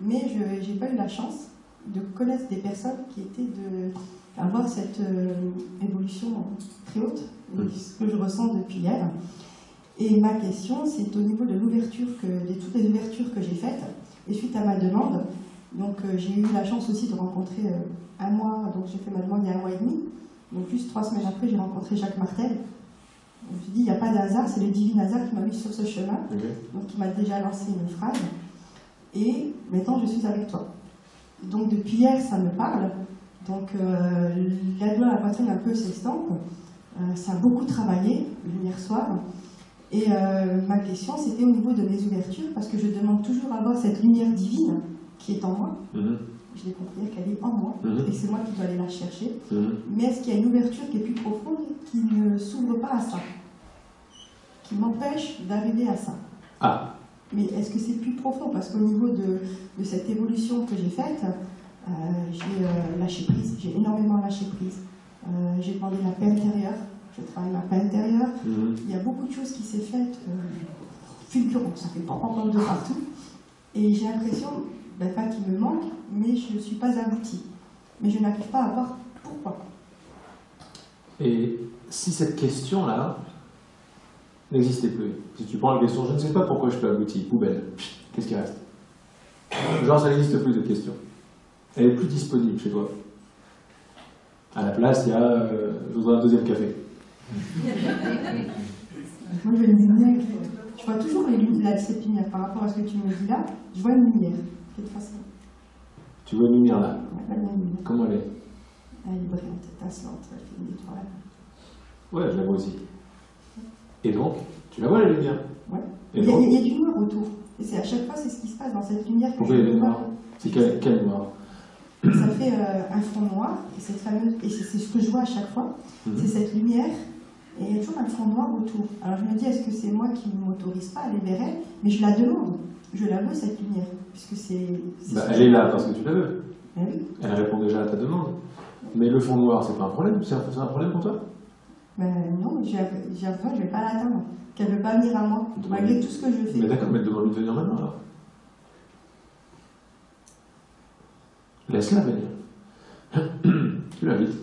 mais je n'ai pas eu la chance de connaître des personnes qui étaient d'avoir cette évolution très haute, ce que je ressens depuis hier. Et ma question, c'est au niveau de l'ouverture, de toutes les ouvertures que j'ai faites, et suite à ma demande, donc j'ai eu la chance aussi de rencontrer un mois, donc j'ai fait ma demande il y a 1 mois et demi, donc juste 3 semaines après, j'ai rencontré Jacques Martel. Donc, je me suis dit, il n'y a pas de hasard, c'est le divin hasard qui m'a mis sur ce chemin, donc qui m'a déjà lancé une phrase, et maintenant je suis avec toi. Donc depuis hier, ça me parle. Donc la douleur à la poitrine un peu s'estompe. Ça a beaucoup travaillé hier soir. Et ma question, c'était au niveau de mes ouvertures, parce que je demande toujours à avoir cette lumière divine qui est en moi. Je l'ai compris qu'elle est en moi, et c'est moi qui dois aller la chercher. Mais est-ce qu'il y a une ouverture qui est plus profonde, qui ne s'ouvre pas à ça, qui m'empêche d'arriver à ça? Mais est-ce que c'est plus profond? Parce qu'au niveau de cette évolution que j'ai faite, j'ai lâché prise, j'ai énormément lâché prise. J'ai demandé la paix intérieure, je travaille ma paix intérieure. Il y a beaucoup de choses qui s'est faites fulgurantes, ça fait pas de partout. Et j'ai l'impression, pas qu'il me manque, mais je ne suis pas aboutie. Mais je n'arrive pas à voir pourquoi. Et si cette question-là n'existait plus, si tu prends la question, je ne sais pas pourquoi je suis pas abouti, poubelle, qu'est-ce qui reste? Genre, ça n'existe plus cette question. Elle est plus disponible chez toi. À la place, il y a je voudrais un 2e café. Moi, je vois une lumière. Je vois toujours cette lumière par rapport à ce que tu me dis là. Je vois une lumière, de toute façon. Tu vois une lumière là? Ouais, une lumière. Comment elle est? Elle est brillante, étincelante, elle fait une étoile. Ouais, je la vois aussi. Et donc, tu la vois la lumière? Ouais. Et il y a du noir autour. Et c'est à chaque fois, c'est ce qui se passe dans cette lumière. Pourquoi il y a du noir? C'est quel noir? Ça fait un fond noir, et c'est ce que je vois à chaque fois. C'est cette lumière, et il y a toujours un fond noir autour. Alors je me dis, est-ce que c'est moi qui ne m'autorise pas à aller vers elle? Mais je la demande, je la veux cette lumière, puisque c'est elle est là parce que tu la veux. Oui. Elle répond déjà à ta demande. Mais le fond noir, c'est pas un problème? C'est un problème pour toi? Non, j'ai l'impression que je ne vais pas l'atteindre, qu'elle ne veut pas venir à moi, malgré tout ce que je fais. Mais d'accord, mais demande-lui de venir maintenant alors. Laisse-la venir. Tu l'invites.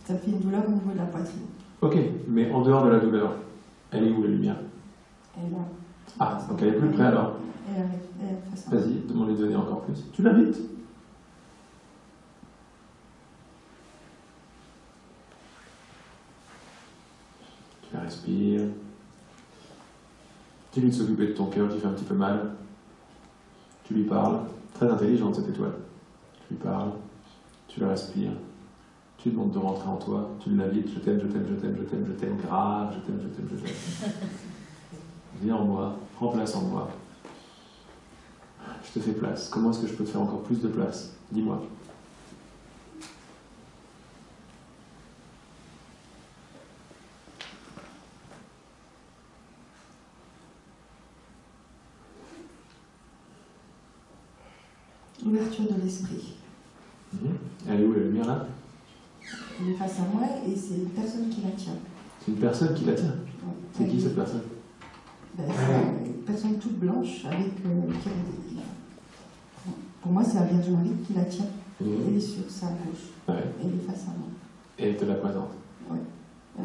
Ça fait une douleur au niveau de la poitrine. Ok, mais en dehors de la douleur, elle est où la lumière? Elle est là. Ah, donc elle est plus près alors. Elle fait ça. Vas-y, demande-lui de venir encore plus. Tu l'invites. Tu la respires. Tu lui de s'occuper de ton cœur qui fait un petit peu mal. Tu lui parles. Très intelligente cette étoile. Tu lui parles. Tu la respires. Tu demandes de rentrer en toi. Tu l'invites. Je t'aime, je t'aime, je t'aime, je t'aime, je t'aime grave. Je t'aime, je t'aime, je t'aime. Viens en moi. Prends place en moi. Je te fais place. Comment est-ce que je peux te faire encore plus de place? Dis-moi. l'ouverture de l'esprit. Elle est où la lumière là? Elle est face à moi et c'est une personne qui la tient. C'est une personne qui la tient. Ouais. C'est qui cette personne? Ben, c'est une personne toute blanche avec. Pour moi, c'est la Vierge Marie qui la tient. Elle est sur sa gauche. Ouais. Elle est face à moi. Et elle te la présente. Ouais.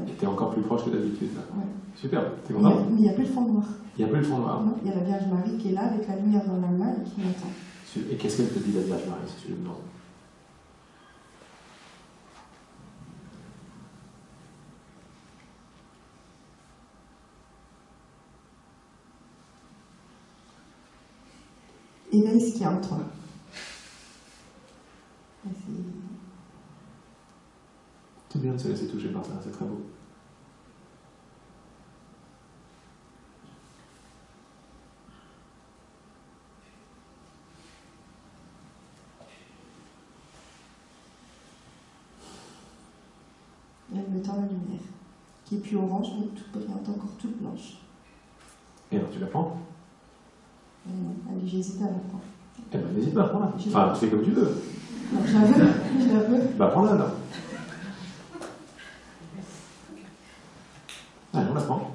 Et t'es encore plus proche que d'habitude là. Ouais. Super, t'es Mais content? il n'y a plus le fond noir. Il n'y a plus le fond noir. Non, il y a la Vierge Marie qui est là avec la lumière dans la main et qui m'attend. Et qu'est-ce qu'elle te dit la Vierge Marie si tu lui demandes? Éveille ce qu'il y a en toi. C'est bien de se laisser toucher par ça, c'est très beau. Elle me tend la lumière, qui est plus orange, mais toute brillante, encore toute blanche. Et alors tu la prends? Allez, j'hésite à la prendre. Eh ben n'hésite pas à prendre-la. Enfin, tu fais comme tu veux. Non, je la veux, je la veux. Bah prends-la alors. Allez, on la prend.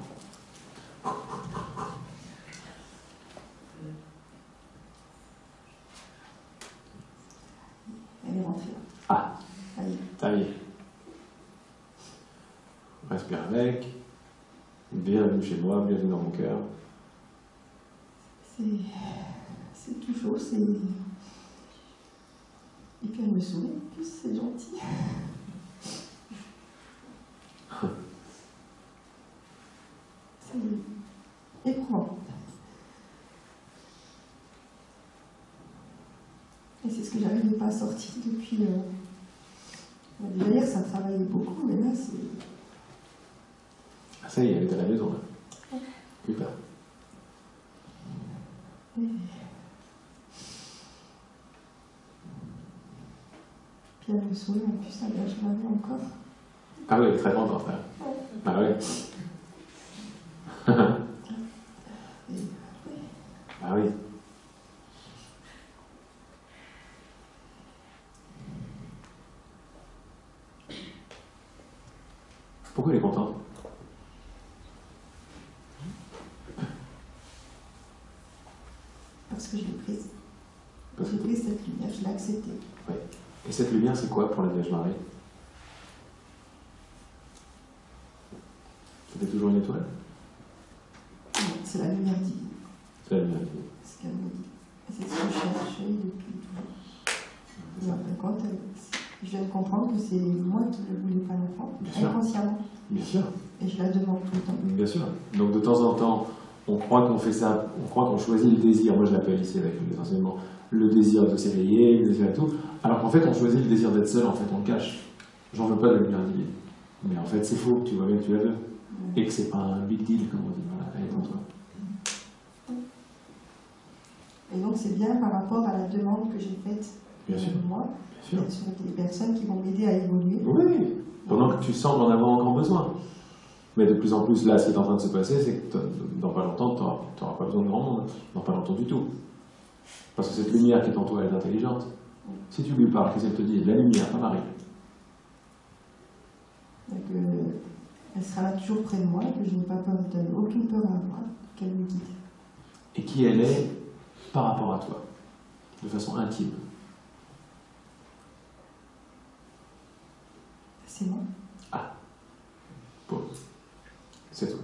Elle est rentrée là. Ah, Allez. ça y est. Respire avec. Bienvenue chez moi, bienvenue dans mon cœur. C'est tout chaud, c'est... Et puis elle me sourit, en plus c'est gentil. C'est éprouvant. Et c'est ce que j'arrivais pas à sortir depuis... Déjà hier ça travaillait beaucoup, mais là c'est... Ah, ça y est, elle est à la maison là. Super. Puis elle me sourit, en plus, elle je l'avais encore. Ah oui, elle est très contente, frère. Ah oui. Ah oui. Pourquoi elle est contente? Parce que je l'ai prise. Parce J'ai que... pris cette lumière, je l'ai acceptée. Oui. Et cette lumière, c'est quoi pour la Vierge Marie? C'était toujours une étoile? Non, c'est la lumière divine. C'est la lumière divine. C'est ce qu'elle me dit. Et c'est ce que je cherchais depuis toujours. Et en fin de compte, je viens de comprendre que c'est moi qui ne voulais pas l'enfant, inconsciemment. Bien sûr. Et je la demande tout le temps. Bien sûr. Donc de temps en temps, on croit qu'on fait ça, on croit qu'on choisit le désir. Moi je l'appelle ici avec les enseignements, le désir de s'éveiller, le désir et tout. Alors qu'en fait on choisit le désir d'être seul, en fait on le cache. J'en veux pas de la lumière divine. Mais en fait c'est faux, tu vois bien que tu la veux. Et que c'est pas un big deal, comme on dit. Voilà, elle est en toi. Et donc c'est bien par rapport à la demande que j'ai faite Bien sûr. moi, Bien sûr. sur des personnes qui vont m'aider à évoluer. Oui, pendant que tu sembles en avoir encore besoin. Mais de plus en plus, là, ce qui est en train de se passer, c'est que dans pas longtemps, tu n'auras pas besoin de grand monde. Dans pas longtemps du tout. Parce que cette lumière qui est en toi, elle est intelligente. Si tu lui parles, qu'est-ce qu'elle te dit? La lumière, pas Marie. Donc, elle sera là toujours près de moi, que je n'ai pas peur aucune peur à avoir, qu'elle me guide. Et qui elle est par rapport à toi, de façon intime. C'est moi. Ah, bon, c'est tout.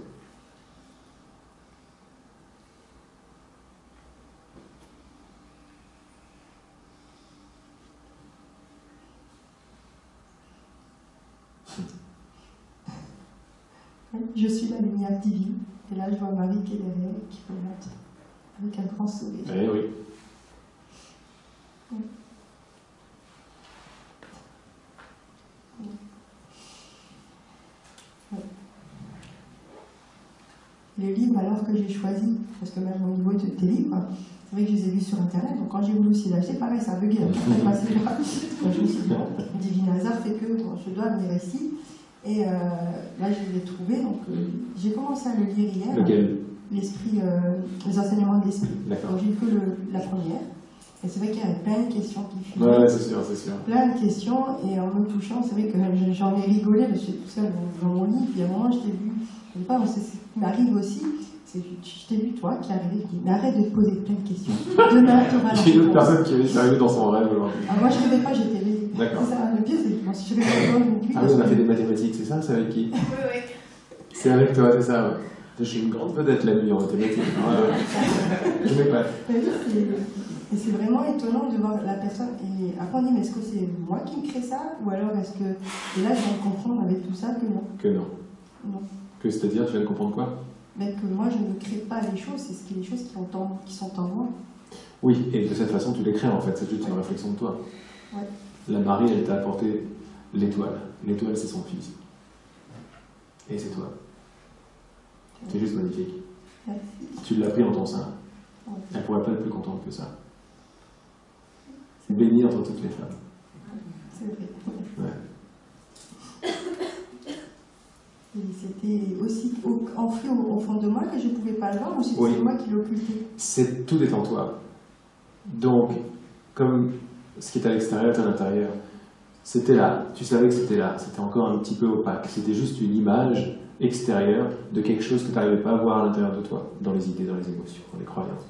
Je suis la lumière divine. Et là, je vois Marie qui est derrière, qui regarde avec un grand sourire. Eh oui. Les livres, alors que j'ai choisi, parce que même au niveau de tes livres, c'est vrai que je les ai vus sur Internet, donc quand j'ai voulu aussi l'acheter, pareil, ça a bugué, donc je me suis dit, bon, divin hasard fait que bon, je dois venir ici. Et là, je l'ai trouvé, donc j'ai commencé à le lire hier. Lequel? L'esprit, les enseignements de l'esprit. D'accord. Donc j'ai lu que la première. Et Et c'est vrai qu'il y a plein de questions qui fuient. Ouais, c'est sûr, c'est sûr. Plein de questions, et en me touchant, c'est vrai que j'en ai rigolé, parce que j'étais tout seul dans mon lit, puis à un moment, je t'ai vu, je sais pas, c'est ce qui m'arrive aussi, c'est je t'ai vu, toi, qui arrivais, qui dit, mais arrête de te poser plein de questions. Demain, tu auras la J'ai une autre réponse. personne qui est arrivée dans son rêve aujourd'hui. Ah, moi, je rêvais pas, j'étais éveillée. D'accord. C'est ça, le pire, c'est que moi, si je rêvais pas, je me dis, Ah oui, on a fait des mathématiques, c'est ça? C'est avec qui? Oui, oui. C'est avec toi, c'est ça, ouais. Je suis une grande vedette la nuit en mathématiques. Je n'ai pas. Et c'est vraiment étonnant de voir la personne. Et après, on dit, mais est-ce que c'est moi qui me crée ça? Ou alors est-ce que. Et là, je viens de comprendre avec tout ça que non. Que non. Non. Que c'est-à-dire, tu viens de comprendre quoi? Mais que moi, je ne crée pas les choses, c'est les choses qui sont en moi. Oui, et de cette façon, tu les crées en fait, c'est juste une réflexion de toi. Ouais. La Marie, elle t'a apporté l'étoile. L'étoile, c'est son fils. Et c'est toi. C'est juste magnifique. Merci. Tu l'as pris en ton sein. Ouais. Elle pourrait pas être plus contente que ça. Bénie entre toutes les femmes. C'est vrai. Ouais. Et c'était aussi enfui au fond de moi que je ne pouvais pas le voir, ou c'est Oui. moi qui l'occultais? Tout est en toi. Donc, comme ce qui est à l'extérieur est à l'intérieur, c'était là. Tu savais que c'était là. C'était encore un petit peu opaque. C'était juste une image extérieure de quelque chose que tu n'arrivais pas à voir à l'intérieur de toi, dans les idées, dans les émotions, dans les croyances.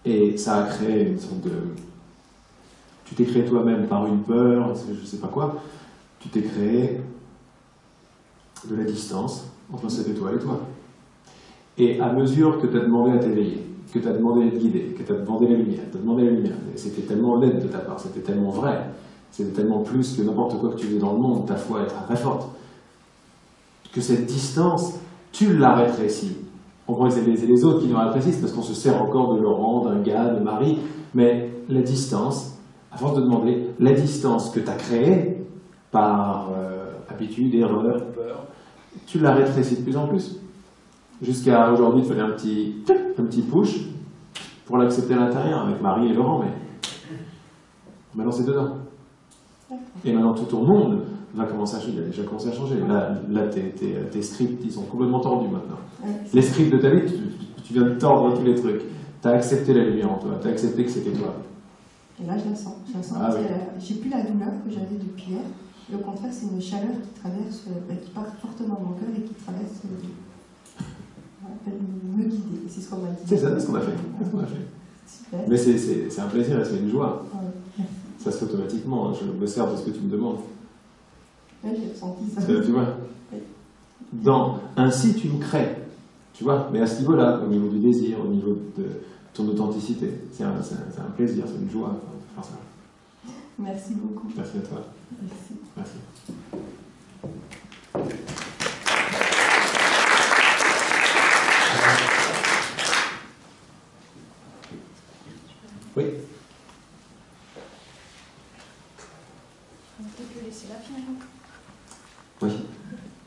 Et ça a créé une sorte de... Tu t'es créé toi-même par une peur, je ne sais pas quoi. Tu t'es créé de la distance entre cette étoile et toi. Et à mesure que tu as demandé à t'éveiller, que tu as demandé à être guidé, que tu as demandé la lumière, c'était tellement laid de ta part, c'était tellement vrai, c'était tellement plus que n'importe quoi que tu faisais dans le monde, ta foi est très forte, que cette distance, tu la rétrécis. On pourrait c'est les autres qui nous rétrécissent parce qu'on se sert encore de Laurent, d'un gars, de Marie, mais la distance, à force de demander, la distance que tu as créée par habitude, erreur, peur, tu la rétrécis de plus en plus. Jusqu'à aujourd'hui, il fallait un petit push pour l'accepter à l'intérieur avec Marie et Laurent, mais maintenant c'est dedans. Et maintenant tout ton monde va commencer à changer, il a déjà commencé à changer. Là tes scripts, ils sont complètement tordus maintenant. Les scripts de ta vie, tu viens de tordre tous les trucs. Tu as accepté la lumière en toi, tu as accepté que c'était toi. Et là, je la sens. Ah, oui. J'ai plus la douleur que j'avais depuis hier. Et au contraire, c'est une chaleur qui traverse, qui part fortement dans mon cœur et qui traverse, me guider. C'est ce qu'on m'a dit. C'est ça, c'est ce qu'on a fait. C'est ce qu'on a fait. Super. Mais c'est un plaisir et c'est une joie. Ouais. Ça se fait automatiquement. Je me sers de ce que tu me demandes. Ouais, j'ai ressenti ça. Tu vois. Ainsi, tu me crées. Tu vois. Mais à ce niveau-là, au niveau du désir, au niveau de ton authenticité, c'est un plaisir, c'est une joie de faire ça. Merci beaucoup. Merci à toi. Merci. Merci. Oui. On peut te laisser là finalement. Oui.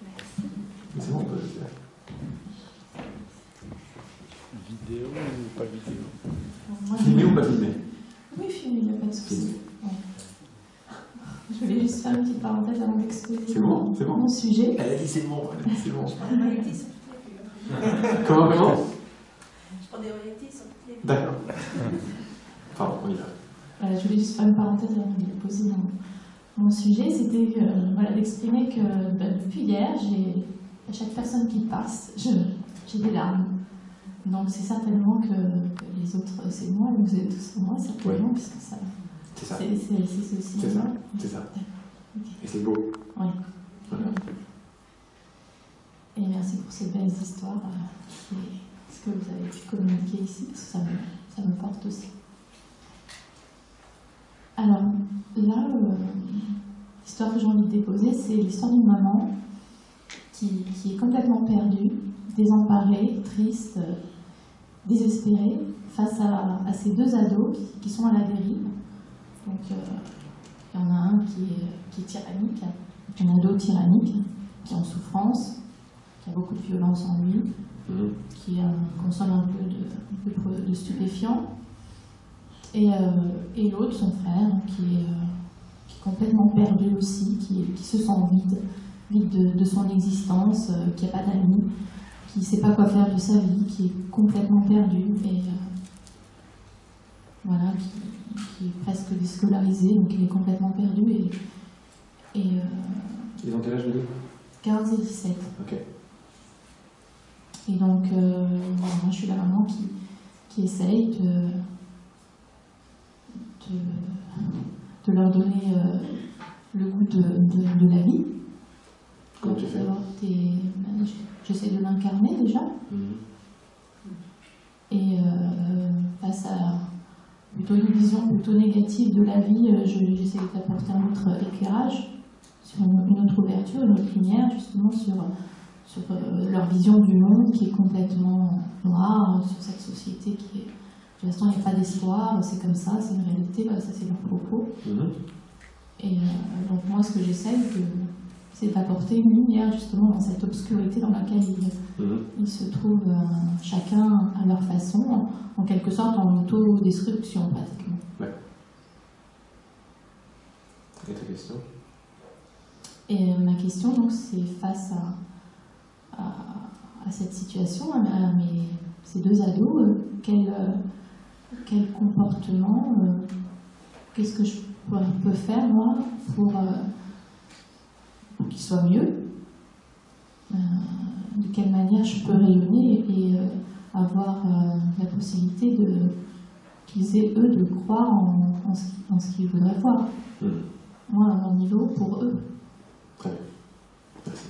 Merci. C'est bon, on peut le faire. Vidéo ou pas vidéo? Moi, Filmé ou pas filmé? Oui, filmé, il n'y a pas de souci. Filmé. Ouais. Je voulais juste faire une petite parenthèse avant d'exposer C'est bon, c'est bon. mon sujet. Elle a dit c'est bon, elle a dit c'est bon. Je prends des royalties sur toutes les vues. Comment? Je prends des royalties sur toutes les vues. D'accord. Pardon, on y va. Voilà, je voulais juste faire une parenthèse avant de poser mon sujet. C'était voilà, d'exprimer que depuis hier, à chaque personne qui passe, j'ai des larmes. Donc c'est certainement que les autres, c'est moi, et vous êtes tous moi, certainement, Oui. puisque ça, C'est ça. c'est ceci. C'est ça. C'est ça. Ok. Et c'est beau. Ouais. Voilà. Et merci pour ces belles histoires, et ce que vous avez pu communiquer ici, parce que ça me porte aussi. Alors, là, l'histoire que j'ai envie de déposer, c'est l'histoire d'une maman qui est complètement perdue, désemparée, triste, désespérée, face à ces deux ados qui sont à la dérive. Donc, il y en a un qui est tyrannique, un ado tyrannique, qui est en souffrance, qui a beaucoup de violence en lui, qui consomme un peu de stupéfiants. Et l'autre, son frère, qui est complètement perdu aussi, qui se sent vide de son existence, qui n'a pas d'amis, qui ne sait pas quoi faire de sa vie, qui est complètement perdu. voilà, qui est presque déscolarisé, donc il est complètement perdu. Ils ont quel âge, 15 et 17. Ok. Et donc, moi je suis la maman qui essaye de leur donner le goût de la vie. Comment tu fais? J'essaie de l'incarner déjà. Et face à plutôt une vision plutôt négative de la vie, j'essaie d'apporter un autre éclairage, sur une autre ouverture, une autre lumière, justement sur leur vision du monde qui est complètement noire, sur cette société qui est... Pour l'instant, il n'y a pas d'espoir, c'est comme ça, c'est une réalité, voilà, ça c'est leur propos. Et donc moi, ce que j'essaie, c'est d'apporter une lumière justement dans cette obscurité dans laquelle ils se trouvent chacun à leur façon, en quelque sorte en autodestruction pratiquement. Ouais. Et ta question? Et ma question, donc, c'est face à cette situation, à ces deux ados, quel comportement, qu'est-ce que je peux faire, moi, pour qu'ils soient mieux, de quelle manière je peux rayonner et avoir la possibilité qu'ils aient, eux, de croire en ce qu'ils voudraient voir. Moi, à mon niveau, pour eux. Très bien. Merci.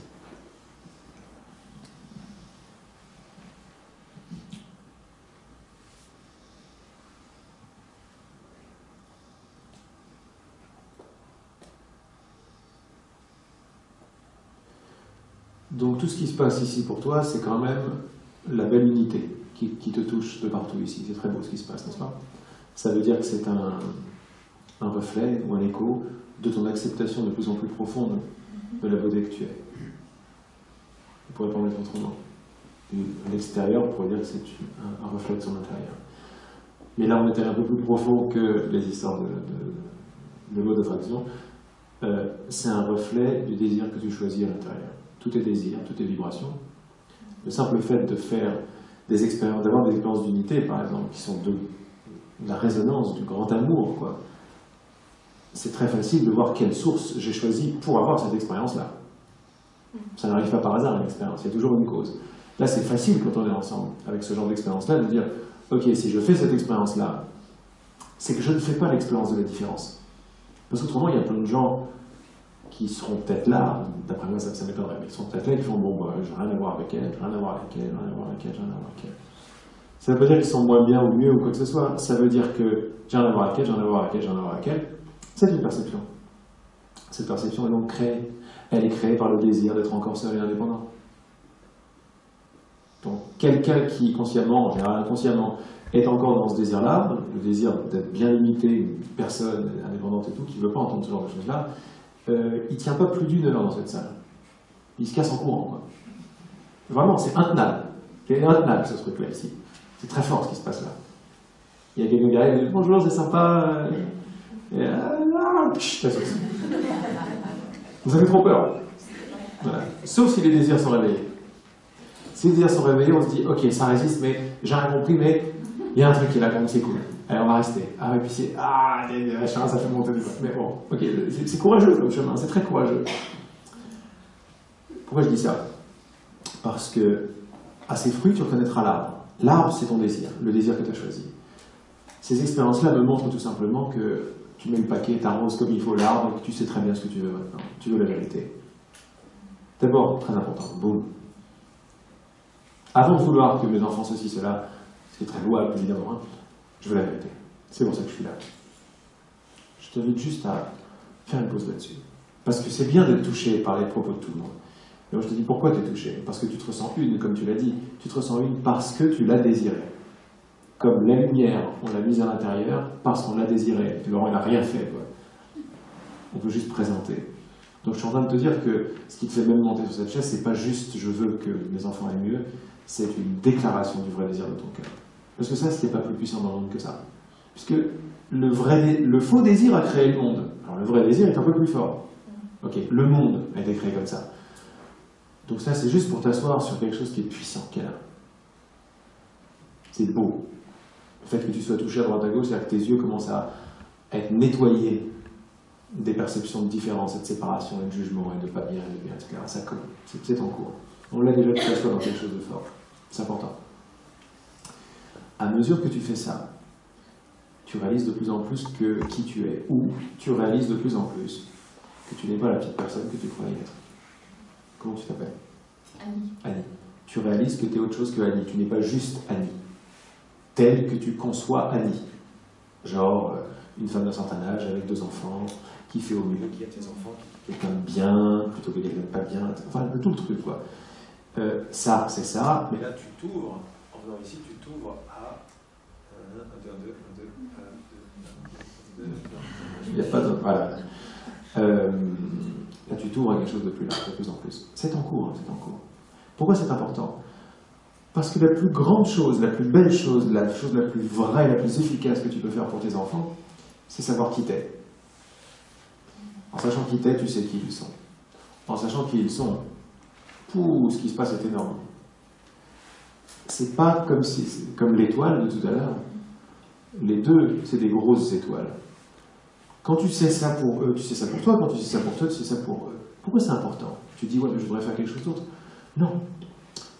Donc tout ce qui se passe ici pour toi, c'est quand même la belle unité qui te touche de partout ici. C'est très beau ce qui se passe, n'est-ce pas? Ça veut dire que c'est un reflet ou un écho de ton acceptation de plus en plus profonde de la beauté que tu es. On pourrait pas mettre autrement. À l'extérieur, on pourrait dire que c'est un reflet de son intérieur. Mais là, on était un peu plus profond que les histoires de mots d'attraction. C'est un reflet du désir que tu choisis à l'intérieur. Tout est désir, tout est vibration. Le simple fait de faire des expériences, d'avoir des expériences d'unité, par exemple, qui sont de la résonance, du grand amour, quoi. C'est très facile de voir quelle source j'ai choisi pour avoir cette expérience-là. Ça n'arrive pas par hasard, une expérience, il y a toujours une cause. Là, c'est facile quand on est ensemble, avec ce genre d'expérience-là, de dire, ok, si je fais cette expérience-là, c'est que je ne fais pas l'expérience de la différence. Parce qu'autrement, il y a plein de gens qui seront peut-être là, d'après moi ça m'étonnerait, mais ils seront peut-être là et qui font, bon, bah, j'ai rien à voir avec elle, j'ai rien à voir avec elle, j'ai rien à voir avec elle, j'ai rien à voir avec elle. Ça ne veut pas dire qu'ils sont moins bien ou mieux ou quoi que ce soit, ça veut dire que j'ai rien à voir avec elle, j'ai rien à voir avec elle, j'ai rien à voir avec elle. C'est une perception. Cette perception est donc créée. Elle est créée par le désir d'être encore seul et indépendant. Donc, quelqu'un qui, consciemment, en général inconsciemment, est encore dans ce désir-là, le désir d'être bien limité, une personne indépendante et tout, qui ne veut pas entendre ce genre de choses-là, il ne tient pas plus d'1 heure dans cette salle. Il se casse en courant, quoi. Vraiment, c'est intenable. C'est intenable, ce truc-là, ici. C'est très fort, ce qui se passe là. Il y a quelqu'un qui arrive et dit « Bonjour, c'est sympa. » Et vous avez trop peur. Voilà. Sauf si les désirs sont réveillés. Si les désirs sont réveillés, on se dit ok, ça résiste, mais j'ai rien compris, mais il y a un truc qui est là, comme c'est cool. Allez, on va rester. Ah, et puis c'est. Ah, ça fait monter du Mais bon, ok, c'est courageux comme chemin, c'est très courageux. Pourquoi je dis ça? Parce que à ces fruits, tu reconnaîtras l'arbre. L'arbre, c'est ton désir, le désir que tu as choisi. Ces expériences-là me montrent tout simplement que tu mets le paquet, tu arroses comme il faut l'arbre et que tu sais très bien ce que tu veux maintenant. Tu veux la vérité. D'abord, très important, boum. Avant de vouloir que mes enfants ceci, cela, ce qui est très louable évidemment, hein, je veux la vérité. C'est pour ça que je suis là. Je t'invite juste à faire une pause là-dessus. Parce que c'est bien d'être touché par les propos de tout le monde. Et moi je te dis pourquoi tu es touché? Parce que tu te ressens une, comme tu l'as dit. Tu te ressens une parce que tu l'as désiré. Comme la lumière, on l'a mise à l'intérieur parce qu'on l'a désiré. Tu vois, on n'a rien fait, quoi. On peut juste présenter. Donc je suis en train de te dire que ce qui te fait même monter sur cette chaise, c'est pas juste je veux que mes enfants aient mieux, c'est une déclaration du vrai désir de ton cœur. Parce que ça, c'était pas plus puissant dans le monde que ça. Puisque le faux désir a créé le monde. Alors le vrai désir est un peu plus fort. Ok, le monde a été créé comme ça. Donc ça, c'est juste pour t'asseoir sur quelque chose qui est puissant, qui est là. C'est beau. Le fait que tu sois touché à droite à gauche, c'est-à-dire que tes yeux commencent à être nettoyés des perceptions de différence et de séparation et de jugement et de pas bien et de bien, etc. Ça colle, c'est en cours. On l'a déjà tout à fait dans quelque chose de fort. C'est important. À mesure que tu fais ça, tu réalises de plus en plus qui tu es, ou tu réalises de plus en plus que tu n'es pas la petite personne que tu croyais être. Comment tu t'appelles? Annie. Annie. Tu réalises que tu es autre chose que Annie. Tu n'es pas juste Annie. Telle que tu conçois Annie. Genre, une femme d'un certain âge avec 2 enfants, qui fait au mieux, qui a tes enfants, quelqu'un de bien, plutôt que quelqu'un de pas bien, enfin, tout le truc, quoi. Ça, c'est ça. Mais là, tu t'ouvres, en venant ici, tu t'ouvres à 1, 2, 1, 2, 1, 2, 1, 2, 1, 2. Il n'y a pas de... Voilà. Là, tu t'ouvres à quelque chose de plus large, de plus en plus. C'est en cours, c'est en cours. Pourquoi c'est important? Parce que la plus grande chose, la plus belle chose, la chose la plus vraie, la plus efficace que tu peux faire pour tes enfants, c'est savoir qui t'es. En sachant qui t'es, tu sais qui ils sont. En sachant qui ils sont, ce qui se passe est énorme. C'est pas comme l'étoile de tout à l'heure. Les deux, c'est des grosses étoiles. Quand tu sais ça pour eux, tu sais ça pour toi. Quand tu sais ça pour toi, tu sais ça pour eux. Pourquoi c'est important? Tu dis, ouais, mais je voudrais faire quelque chose d'autre. Non.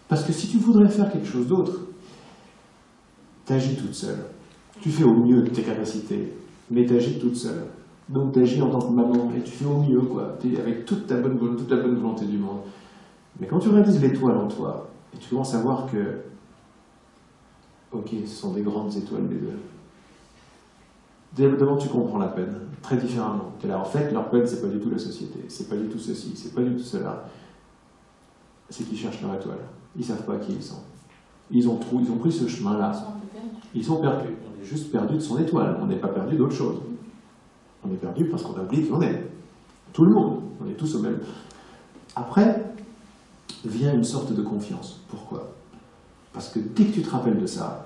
Parce que si tu voudrais faire quelque chose d'autre, t'agis toute seule. Tu fais au mieux de tes capacités, mais t'agis toute seule. Donc t'agis en tant que maman, et tu fais au mieux, quoi. T'es avec toute la bonne volonté du monde. Mais quand tu réalises l'étoile en toi, et tu commences à voir que, ok, ce sont des grandes étoiles les deux. D'abord, tu comprends la peine, très différemment. Es là, en fait, leur peine, c'est pas du tout la société, c'est pas du tout ceci, c'est pas du tout cela. C'est qu'ils cherchent leur étoile. Ils savent pas qui ils sont. Ils ont pris ce chemin-là. Ils sont perdus. On est juste perdu de son étoile. On n'est pas perdu d'autre chose. On est perdu parce qu'on a oublié qui on est. Tout le monde. On est tous au même. Après, vient une sorte de confiance. Pourquoi? Parce que dès que tu te rappelles de ça,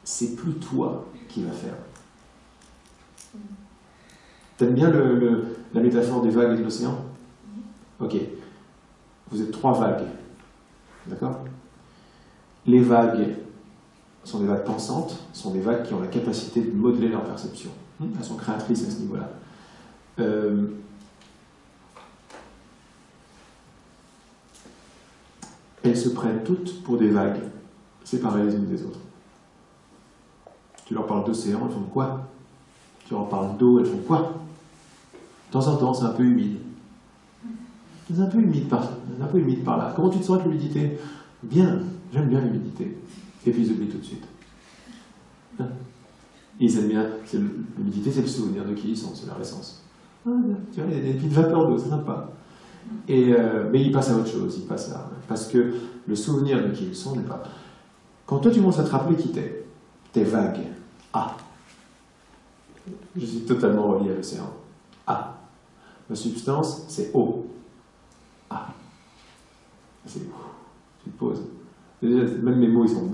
c'est plus toi qui vas faire. T'aimes bien la métaphore des vagues et de l'océan? Ok. Vous êtes 3 vagues. D'accord? Les vagues sont des vagues pensantes, sont des vagues qui ont la capacité de modeler leur perception. Elles sont créatrices à ce niveau-là. Elles se prennent toutes pour des vagues, séparées les unes des autres. Tu leur parles d'océan, elles font quoi? Tu leur parles d'eau, elles font quoi? De temps en temps, c'est un peu humide. C'est un peu humide par là. Comment tu te sens avec l'humidité? Bien, j'aime bien l'humidité. Et puis ils oublient tout de suite. Ils aiment bien, l'humidité c'est le souvenir de qui ils sont, c'est leur essence. Tu vois, il y a des petites vapeurs d'eau, c'est sympa. Mais ils passent à autre chose, ils passent à... Parce que le souvenir de qui ils sont n'est pas... Quand toi tu commences à te rappeler qui t'es vague. Ah. Je suis totalement relié à l'océan. Ah. Ma substance, c'est eau. Ah. Tu te poses. Même mes mots, ils sont...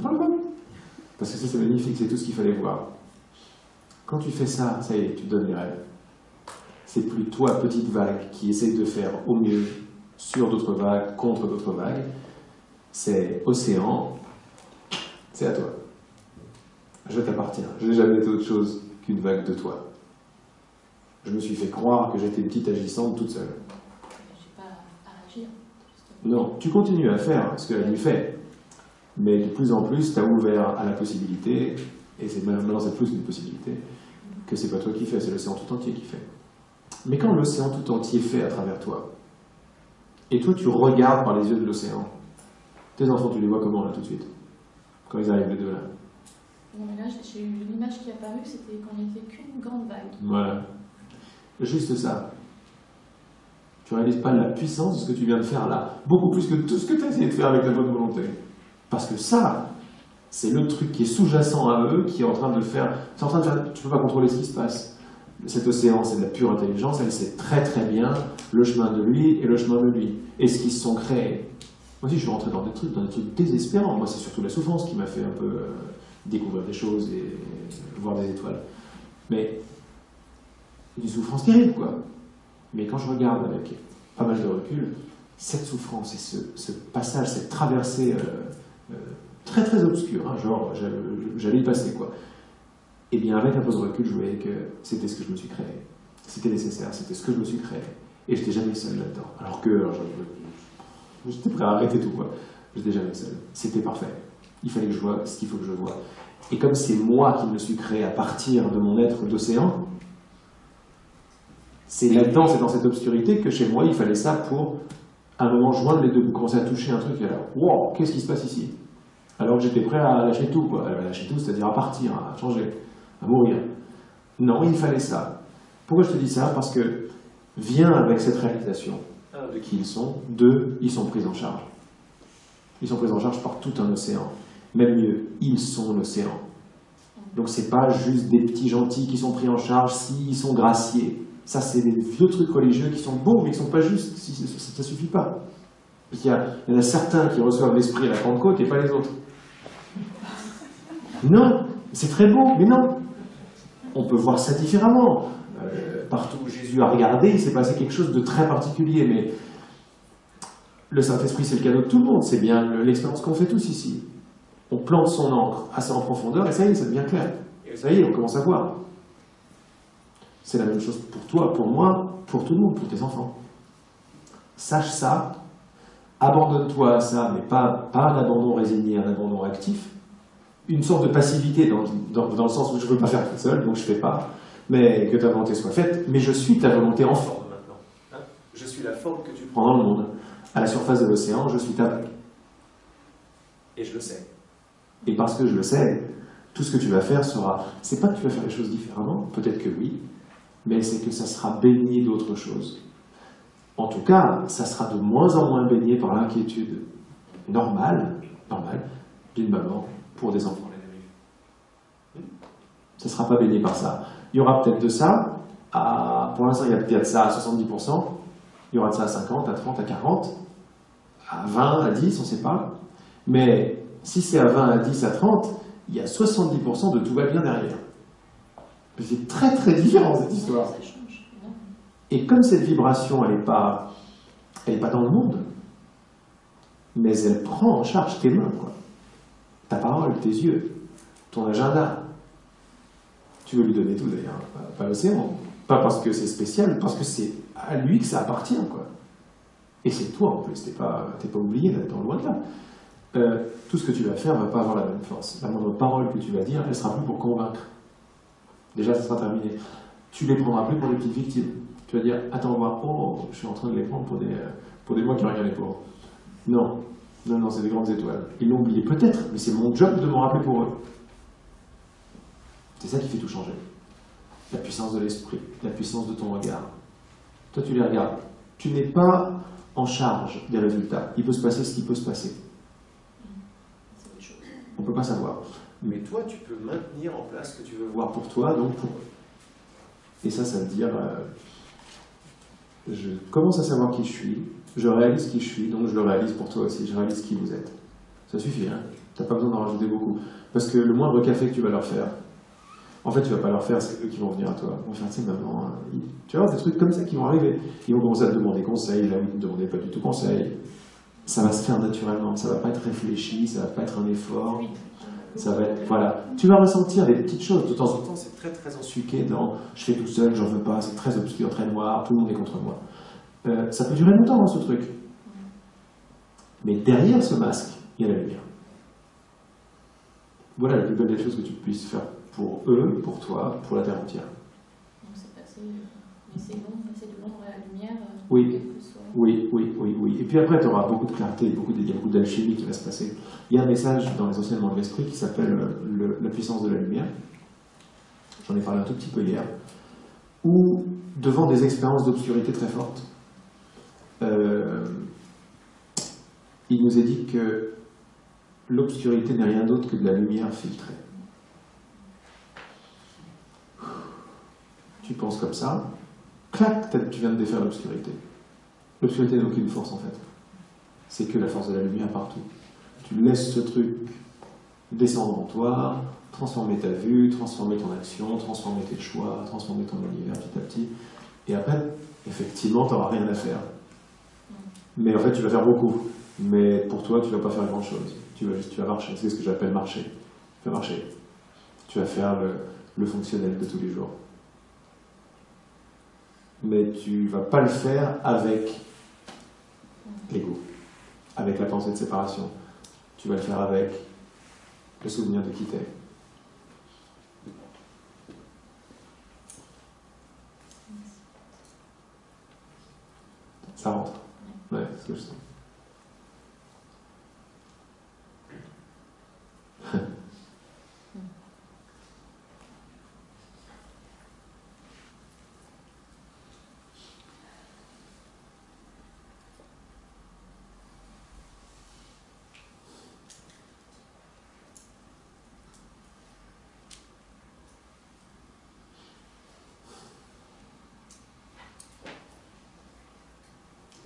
Parce que ça, c'est magnifique, c'est tout ce qu'il fallait voir. Quand tu fais ça, ça y est, tu te donnes les rêves. C'est plus toi, petite vague, qui essaie de faire au mieux sur d'autres vagues, contre d'autres vagues. C'est océan, c'est à toi. Je t'appartiens. Je n'ai jamais été autre chose qu'une vague de toi. Je me suis fait croire que j'étais une petite agissante toute seule. Je n'ai pas à agir. Non, tu continues à faire ce que la nuit fait. Mais de plus en plus, tu as ouvert à la possibilité, et maintenant c'est plus qu'une possibilité, que c'est pas toi qui fais, c'est l'océan tout entier qui fait. Mais quand l'océan tout entier fait à travers toi, et toi tu regardes par les yeux de l'océan, tes enfants tu les vois comment là tout de suite? Quand ils arrivent les deux là? Non mais là j'ai eu l'image qui est apparue, c'était qu'on n'était qu'une grande vague. Voilà. Juste ça. Tu réalises pas la puissance de ce que tu viens de faire là, beaucoup plus que tout ce que tu as essayé de faire avec ta bonne volonté. Parce que ça, c'est le truc qui est sous-jacent à eux, qui est en train de le faire. C'est en train de faire. Tu ne peux pas contrôler ce qui se passe. Cet océan, c'est de la pure intelligence, elle sait très très bien le chemin de lui et le chemin de lui. Et ce qu'ils se sont créés. Moi aussi, je suis rentré dans des trucs désespérants. Moi, c'est surtout la souffrance qui m'a fait un peu découvrir des choses et voir des étoiles. Mais une souffrance terrible, quoi. Mais quand je regarde avec pas mal de recul, cette souffrance et ce passage, cette traversée très très obscur, hein, genre j'allais y passer quoi. Et bien avec un peu de recul, je voyais que c'était ce que je me suis créé. C'était nécessaire, c'était ce que je me suis créé. Et j'étais jamais seul là-dedans. Alors que j'étais prêt à arrêter tout quoi. J'étais jamais seul. C'était parfait. Il fallait que je vois ce qu'il faut que je vois. Et comme c'est moi qui me suis créé à partir de mon être d'océan, c'est là-dedans, c'est dans cette obscurité que chez moi, il fallait ça pour, à un moment, joindre les deux, commencer à toucher un truc, et alors, wow, qu'est-ce qui se passe ici? Alors que j'étais prêt à lâcher tout, quoi. À lâcher tout, c'est-à-dire à partir, à changer, à mourir. Non, il fallait ça. Pourquoi je te dis ça? Parce que vient avec cette réalisation, un, de qui ils sont, deux, ils sont pris en charge. Ils sont pris en charge par tout un océan. Même mieux, ils sont l'océan. Donc c'est pas juste des petits gentils qui sont pris en charge s'ils sont graciés. Ça, c'est des vieux trucs religieux qui sont beaux, mais qui sont pas justes. Ça suffit pas. Il y en a certains qui reçoivent l'esprit à la Pentecôte et pas les autres. Non, c'est très beau, mais non. On peut voir ça différemment. Partout où Jésus a regardé, il s'est passé quelque chose de très particulier, mais le Saint-Esprit, c'est le cadeau de tout le monde. C'est bien l'expérience qu'on fait tous ici. On plante son encre assez en profondeur et ça y est, ça devient clair. Et ça y est, on commence à voir. C'est la même chose pour toi, pour moi, pour tout le monde, pour tes enfants. Sache ça, abandonne-toi à ça, mais pas un abandon résigné, un abandon actif. Une sorte de passivité dans le sens où je ne veux pas faire tout seul, donc je ne fais pas, mais que ta volonté soit faite, mais je suis ta volonté en forme maintenant. Hein, je suis la forme que tu prends dans le monde. À la surface de l'océan, je suis ta vague. Et je le sais. Et parce que je le sais, tout ce que tu vas faire sera... C'est pas que tu vas faire les choses différemment, peut-être que oui, mais c'est que ça sera baigné d'autre chose. En tout cas, ça sera de moins en moins baigné par l'inquiétude normale d'une maman pour des enfants. Ça ne sera pas baigné par ça. Il y aura peut-être de ça, pour l'instant il y a peut-être ça à 70%, il y aura de ça à 50, à 30, à 40, à 20, à 10, on ne sait pas. Mais si c'est à 20, à 10, à 30, il y a 70% de tout va bien derrière. C'est très très différent cette histoire. Et comme cette vibration, elle n'est pas dans le monde, mais elle prend en charge tes mains, quoi. Ta parole, tes yeux, ton agenda. Tu veux lui donner tout d'ailleurs, pas l'océan. Pas parce que c'est spécial, parce que c'est à lui que ça appartient, quoi. Et c'est toi en plus, t'es pas oublié dans loin de là. Tout ce que tu vas faire ne va pas avoir la même force. La moindre parole que tu vas dire, elle sera plus pour convaincre. Déjà, ça sera terminé. Tu les prendras plus pour des petites victimes. Tu vas dire, attends, voir, oh, je suis en train de les prendre pour des mois qui n'ont rien les pauvres. Non, c'est des grandes étoiles. Ils l'ont oublié peut-être, mais c'est mon job de m'en rappeler pour eux. C'est ça qui fait tout changer. La puissance de l'esprit, la puissance de ton regard. Toi, tu les regardes. Tu n'es pas en charge des résultats. Il peut se passer ce qui peut se passer. On ne peut pas savoir. Mais toi, tu peux maintenir en place ce que tu veux voir pour toi, donc pour eux. Et ça veut dire, je commence à savoir qui je suis, je réalise qui je suis, donc je le réalise pour toi aussi, je réalise qui vous êtes. Ça suffit, hein. Tu n'as pas besoin d'en rajouter beaucoup. Parce que le moindre café que tu vas leur faire, en fait, tu ne vas pas leur faire, c'est eux qui vont venir à toi. Ils vont faire, tu sais, maman, tu vas voir des trucs comme ça qui vont arriver. Ils vont commencer à te demander conseil, là où ils ne te demandaient pas du tout conseil. Ça va se faire naturellement, ça ne va pas être réfléchi, ça ne va pas être un effort. Ça va être, voilà. Tu vas ressentir des petites choses. De temps en temps, c'est très très ensuqué dans je fais tout seul, j'en veux pas, c'est très obscur, très noir, tout le monde est contre moi. Ça peut durer longtemps dans ce truc. Mais derrière ce masque, il y a la lumière. Voilà la plus belle des choses que tu puisses faire pour eux, pour toi, pour la terre entière. Donc c'est passer de l'ombre à la lumière. Oui. Quel que soit. Oui. Et puis après, tu auras beaucoup de clarté, il y a beaucoup d'alchimie qui va se passer. Il y a un message dans les enseignements de l'esprit qui s'appelle la puissance de la lumière. J'en ai parlé un tout petit peu hier. Où, devant des expériences d'obscurité très fortes, il nous est dit que l'obscurité n'est rien d'autre que de la lumière filtrée. Tu penses comme ça, clac, tu viens de défaire l'obscurité. L'obscurité n'a aucune force en fait. C'est que la force de la lumière partout. Tu laisses ce truc descendre en toi, transformer ta vue, transformer ton action, transformer tes choix, transformer ton univers petit à petit. Et après, effectivement, tu n'auras rien à faire. Mais en fait, tu vas faire beaucoup. Mais pour toi, tu ne vas pas faire grand-chose. Tu vas marcher, c'est ce que j'appelle marcher. Tu vas marcher. Tu vas faire le fonctionnel de tous les jours. Mais tu ne vas pas le faire avec l'ego, avec la pensée de séparation. Tu vas le faire avec le souvenir de qui t'es. Ça rentre. Ouais, c'est ce que je sens.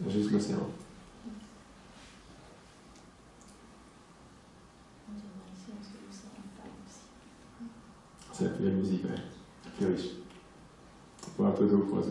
Juste l'océan. C'est la plus belle musique, ouais. La plus riche. Pour un peu d'eau pour ça.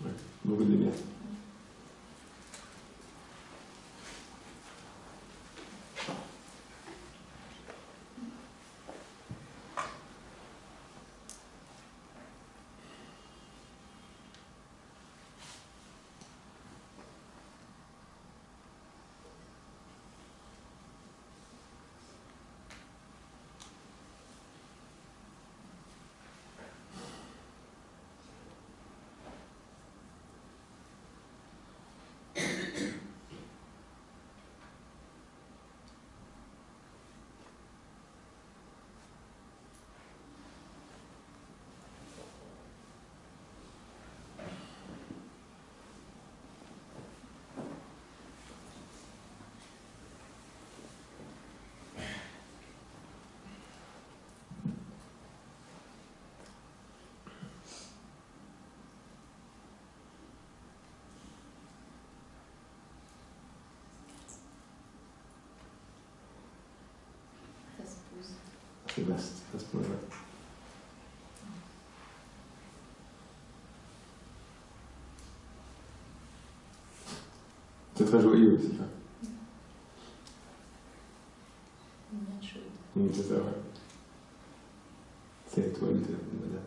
Ouais, beaucoup de lumière. C'est vaste, ça se pose. Ouais. C'est très joyeux aussi. Hein. Bien chaude. Oui, c'est ça, ouais. C'est l'étoile de madame.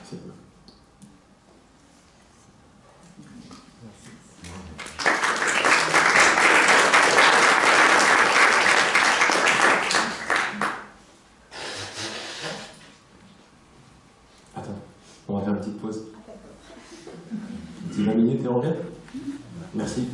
C'est bon. Attends, on va faire une petite pause. 20 minutes et on revient. Merci.